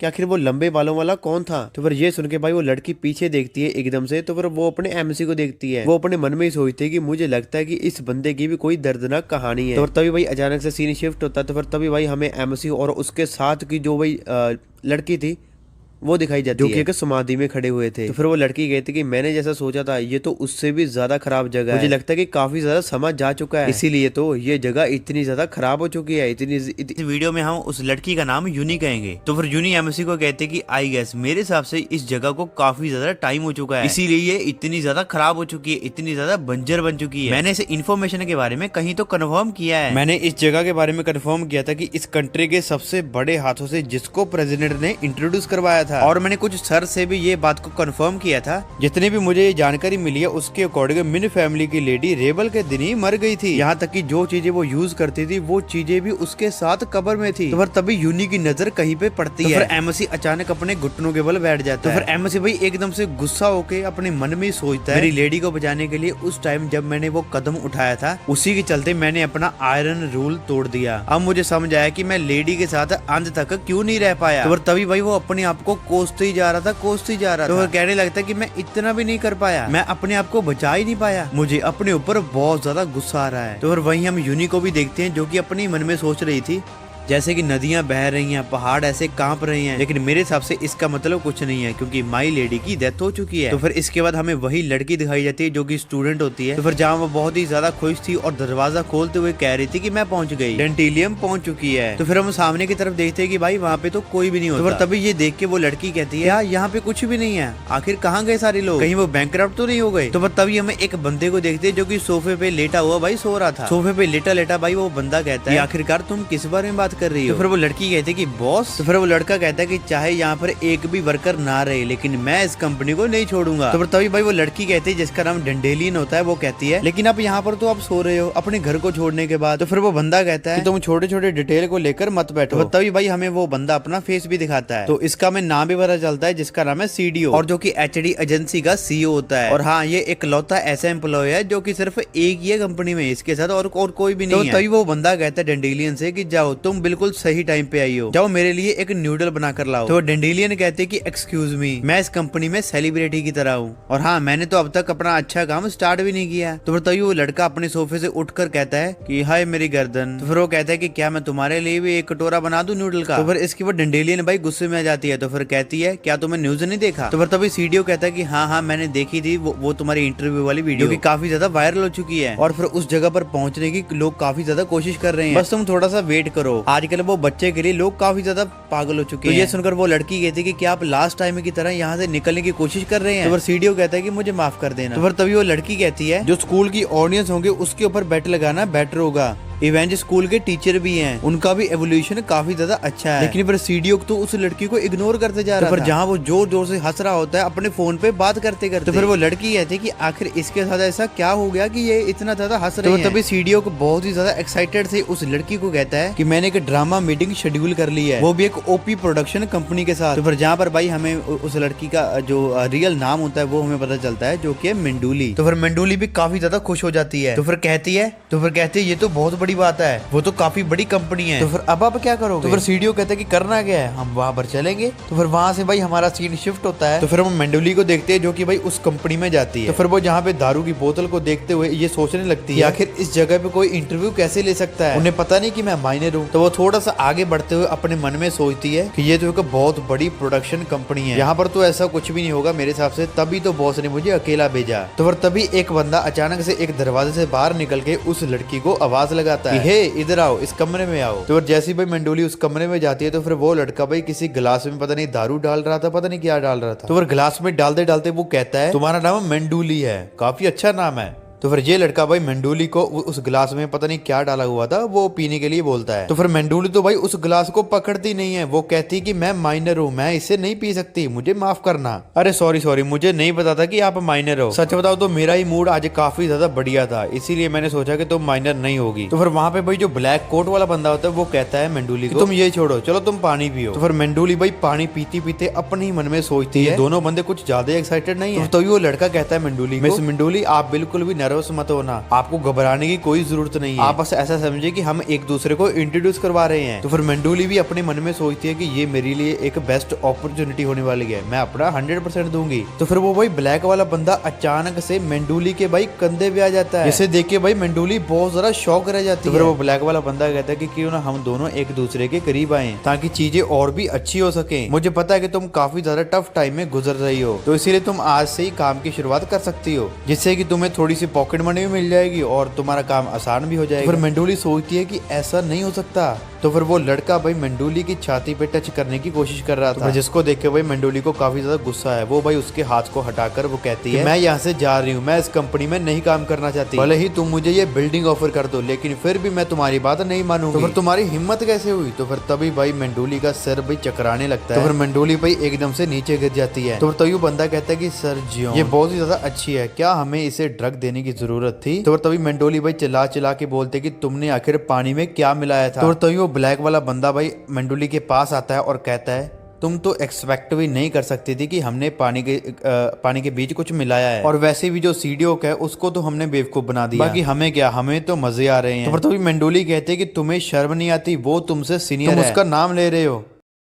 आखिर वो लंबे बालों वाला कौन था। तो फिर ये सुन के भाई वो लड़की पीछे देखती है एकदम से। तो फिर वो अपने एमएससी को देखती है, वो अपने मन में ही सोचती है कि मुझे लगता है कि इस बंदे की भी कोई दर्दनाक कहानी है। तो तभी भाई अचानक से सीन शिफ्ट होता है। तो फिर तभी भाई हमें एमएससी और उसके साथ की जो भाई लड़की थी वो दिखाई जाती है, जो कि एक समाधि में खड़े हुए थे। तो फिर वो लड़की कहती कि मैंने जैसा सोचा था ये तो उससे भी ज्यादा खराब जगह है। मुझे लगता है कि काफी ज्यादा समय जा चुका है, इसीलिए तो ये जगह इतनी ज्यादा खराब हो चुकी है। इस वीडियो में हम उस लड़की का नाम यूनी कहेंगे। तो फिर यूनी एमसी को कहते कि आई गेस मेरे हिसाब से इस जगह को काफी ज्यादा टाइम हो चुका है, इसीलिए ये इतनी ज्यादा खराब हो चुकी है, इतनी ज्यादा बंजर बन चुकी है। मैंने इस इन्फॉर्मेशन के बारे में कहीं तो कंफर्म किया है। मैंने इस जगह के बारे में कंफर्म किया था कि इस कंट्री के सबसे बड़े हाथों से जिसको प्रेसिडेंट ने इंट्रोड्यूस करवाया था, और मैंने कुछ सर से भी ये बात को कंफर्म किया था। जितनी भी मुझे ये जानकारी मिली है उसके अकॉर्डिंग मिन फैमिली की लेडी रेबल के दिन ही मर गई थी। यहाँ तक कि जो चीजें वो यूज करती थी वो चीजें भी उसके साथ कब्र में थी। तो फिर तभी यूनी की नजर कहीं पे पड़ती है। फिर एमसी अचानक अपने घुटनों के बल बैठ जाता है। तो फिर एमसी भाई एकदम से गुस्सा होके अपने मन में सोचता है मेरी लेडी को बचाने के लिए उस टाइम जब मैंने वो कदम उठाया था उसी के चलते मैंने अपना आयरन रूल तोड़ दिया। अब मुझे समझ आया कि मैं लेडी के साथ अंत तक क्यों नहीं रह पाया। तो फिर तभी भाई वो अपने आप को कोसते ही जा रहा था, कोसते ही जा रहा था। तो फिर कहने लगता कि मैं इतना भी नहीं कर पाया, मैं अपने आप को बचा ही नहीं पाया, मुझे अपने ऊपर बहुत ज्यादा गुस्सा आ रहा है। तो फिर वहीं हम यूनी को भी देखते हैं जो कि अपने मन में सोच रही थी जैसे कि नदियां बह रही हैं, पहाड़ ऐसे कांप रहे हैं, लेकिन मेरे हिसाब से इसका मतलब कुछ नहीं है क्योंकि माई लेडी की डेथ हो चुकी है। तो फिर इसके बाद हमें वही लड़की दिखाई जाती है जो कि स्टूडेंट होती है। तो फिर जहाँ वो बहुत ही ज्यादा खुश थी और दरवाजा खोलते हुए कह रही थी कि मैं पहुंच गई, डेंटिलियम पहुंच चुकी है। तो फिर हम सामने की तरफ देखते हैं कि भाई वहाँ पे तो कोई भी नहीं होता। तो फिर तभी ये देख के वो लड़की कहती है यार यहाँ पे कुछ भी नहीं है, आखिर कहाँ गए सारे लोग, कहीं वो बैंकरप्ट तो नहीं हो गए। तो फिर तभी हमें एक बंदे को देखते हैं जो कि सोफे पे लेटा हुआ भाई सो रहा था। सोफे पे लेटा लेटा भाई वो बंदा कहता है आखिरकार तुम किस बारे में बात कर रही हो। तो फिर वो लड़की कहती कि बॉस। तो फिर वो लड़का कहता है कि चाहे यहाँ पर एक भी वर्कर ना रहे लेकिन मैं इस कंपनी को नहीं छोड़ूंगा। तो फिर तभी भाई वो लड़की कहती है जिसका नाम डेंडेलियन होता है, वो कहती है लेकिन अब यहाँ पर तो आप सो रहे हो अपने घर को छोड़ने के बाद। तो फिर वो बंदा कहता है कि तुम छोटे छोटे डिटेल को लेकर मत बैठो। तो तभी भाई हमें वो बंदा अपना फेस भी दिखाता है। तो इसका हमें नाम भी पता चलता है जिसका नाम है सीडीओ, और जो कि एचडी एजेंसी का सीईओ होता है। और हाँ ये इकलौता ऐसा एम्प्लॉय है जो कि सिर्फ एक ही कंपनी में, इसके साथ और कोई भी नहीं है। तभी वो बंदा कहता है डेंडेलियन से कि जाओ तुम बिल्कुल सही टाइम पे आई हो, जाओ मेरे लिए एक न्यूडल बना कर लाओ। तो डेंडेलियन कहते हैं कि एक्सक्यूज मी, मैं इस कंपनी में सेलिब्रिटी की तरह हूँ और हाँ मैंने तो अब तक अपना अच्छा काम स्टार्ट भी नहीं किया। तो फिर तभी वो लड़का अपने सोफे से उठकर कहता है कि हाय मेरी गर्दन। तो फिर वो कहता है कि क्या मैं तुम्हारे लिए भी एक कटोरा बना दूं नूडल का। तो फिर इसके बाद डेंडेलियन भाई गुस्से में आ जाती है। तो फिर कहती है क्या तुम्हें न्यूज नहीं देखा। तो फिर तभी सीडीओ कहता है कि हाँ मैंने देखी थी वो तुम्हारी इंटरव्यू वाली वीडियो की काफी ज्यादा वायरल हो चुकी है और फिर उस जगह पर पहुंचने की लोग काफी ज्यादा कोशिश कर रहे हैं, बस तुम थोड़ा सा वेट करो। आजकल वो बच्चे के लिए लोग काफी ज्यादा पागल हो चुके हैं। तो ये सुनकर वो लड़की कहती है कि क्या आप लास्ट टाइम की तरह यहाँ से निकलने की कोशिश कर रहे हैं। तो फिर सीडीओ कहता है कि मुझे माफ कर देना। तो फिर तभी वो लड़की कहती है जो स्कूल की ऑडियंस होंगे उसके ऊपर बेट लगाना बेटर होगा, इवेंज स्कूल के टीचर भी हैं, उनका भी एवोल्यूशन काफी ज्यादा अच्छा है। लेकिन फिर सीडीओ तो उस लड़की को इग्नोर करते जा रहा है। तो फिर जहाँ वो जोर जोर से हंस रहा होता है अपने फोन पे बात करते करते, तो फिर वो लड़की कहती है कि आखिर इसके साथ ऐसा क्या हो गया कि ये इतना ज्यादा हंस रही है। तो तभी सीडीओ को बहुत ही ज्यादा एक्साइटेड से उस लड़की को कहता है कि मैंने एक ड्रामा मीटिंग शेड्यूल कर ली है, वो भी एक ओपी प्रोडक्शन कंपनी के साथ। तो फिर जहाँ पर भाई हमें उस लड़की का जो रियल नाम होता है वो हमें पता चलता है जो कि मेंडूली। तो फिर मेंडूली भी काफी ज्यादा खुश हो जाती है। तो फिर कहती है ये तो बहुत बड़ी बात है, वो तो काफी बड़ी कंपनी है। तो फिर अब आप क्या करोगे। तो फिर सीडीओ कहता है कि करना क्या है, हम वहां पर चलेंगे। तो फिर वहां से भाई हमारा सीन शिफ्ट होता है। तो फिर हम मेंडोली को देखते हैं जो कि भाई उस कंपनी में जाती है। तो फिर वो जहाँ पे दारू की बोतल को देखते हुए ये सोचने लगती है आखिर इस जगह पे कोई इंटरव्यू कैसे ले सकता है, उन्हें पता नहीं कि मैं माइनर हूँ। तो वो थोड़ा सा आगे बढ़ते हुए अपने मन में सोचती है कि ये तो एक बहुत बड़ी प्रोडक्शन कंपनी है, यहाँ पर तो ऐसा कुछ भी नहीं होगा मेरे हिसाब से, तभी तो बॉस ने मुझे अकेला भेजा। तो फिर तभी एक बंदा अचानक से एक दरवाजे से बाहर निकल के उस लड़की को आवाज लगाता है, हे इधर आओ, इस कमरे में आओ। तो फिर जैसी भाई मेंडोली उस कमरे में जाती है तो फिर वो लड़का भाई किसी गिलास में पता नहीं दारू डाल रहा था, पता नहीं क्या डाल रहा था। तो फिर गिलास में डालते डालते वो कहता है तुम्हारा नाम मेंडोली है, काफी अच्छा नाम है। तो फिर ये लड़का भाई मेंडोली को उस गिलास में पता नहीं क्या डाला हुआ था वो पीने के लिए बोलता है। तो फिर मेंडोली तो भाई उस गिलास को पकड़ती नहीं है, वो कहती कि मैं माइनर हूँ, मैं इसे नहीं पी सकती, मुझे माफ करना। अरे सॉरी मुझे नहीं पता था कि आप माइनर हो। सच बताओ तो मेरा ही मूड आज काफी ज्यादा बढ़िया था, इसीलिए मैंने सोचा कि तुम माइनर नहीं होगी। तो फिर वहाँ पे भाई जो ब्लैक कोट वाला बंदा होता है वो कहता है मेंडोली को तुम ये छोड़ो, चलो तुम पानी पियो। तो फिर मेंडोली भाई पानी पीते पीते अपने ही मन में सोचती है दोनों बंदे कुछ ज्यादा एक्साइटेड नहीं है। तो वो लड़का कहता है मेंडोली, मिस मेंडोली आप बिल्कुल भी नर्वस मत होना, आपको घबराने की कोई जरूरत नहीं है। आप बस ऐसा समझे कि हम एक दूसरे को इंट्रोड्यूस करवा रहे हैं। तो फिर मेंडोली भी अपने मन में सोचती है कि ये मेरे लिए एक बेस्ट अपॉर्चुनिटी होने वाली है, मैं अपना 100% दूंगी। तो फिर वो भाई ब्लैक वाला बंदा अचानक से मेंडोली के भाई कंधे पे आ जाता है, जिसे देख के भाई मेंडोली बहुत ज्यादा शॉक रह जाती है। तो फिर वो ब्लैक वाला बंदा कहता है कि क्यों ना हम दोनों एक दूसरे के करीब आए ताकि चीजें और भी अच्छी हो सके। मुझे पता है कि तुम काफी ज्यादा टफ टाइम में गुजर रही हो, तो इसीलिए तुम आज से ही काम की शुरुआत कर सकती हो, जिससे कि तुम्हें थोड़ी सी पॉकेट मनी भी मिल जाएगी और तुम्हारा काम आसान भी हो जाएगा। फिर मेंडोली सोचती है कि ऐसा नहीं हो सकता। तो फिर वो लड़का भाई मेंडोली की छाती पे टच करने की कोशिश कर रहा था, जिसको देख के भाई मेंडोली को काफी ज्यादा गुस्सा है। वो भाई उसके हाथ को हटाकर वो कहती है मैं यहाँ से जा रही हूँ, मैं इस कंपनी में नहीं काम करना चाहती, भले ही तुम मुझे ये बिल्डिंग ऑफर कर दो, लेकिन फिर भी मैं तुम्हारी बात नहीं मानूंगी। तो फिर तुम्हारी हिम्मत कैसे हुई? तो फिर तभी भाई मेंडोली का सर भाई चकराने लगता है। तो फिर मेंडोली भाई एकदम से नीचे गिर जाती है। तो फिर तभी वो बंदा कहता है कि सर जियो, ये बहुत ही ज्यादा अच्छी है, क्या हमें इसे ड्रग देने की जरूरत थी? तो फिर तभी मेंडोली भाई चिल्ला चिल्ला के बोलते कि तुमने आखिर पानी में क्या मिलाया था? तो फिर तभी वो ब्लैक वाला बंदा भाई मेंडोली के पास आता है और कहता है तुम तो एक्सपेक्ट भी नहीं कर सकती थी कि हमने पानी के बीच कुछ मिलाया है, और वैसे भी जो सीडीओ है उसको तो हमने बेवकूफ बना दिया, बाकी हमें क्या, हमें तो मजे आ रहे हैं। तो फिर तभी मेंडोली कहते हैं कि तुम्हें शर्म नहीं आती, वो तुमसे सीनियर है, तुम उसका नाम ले रहे हो।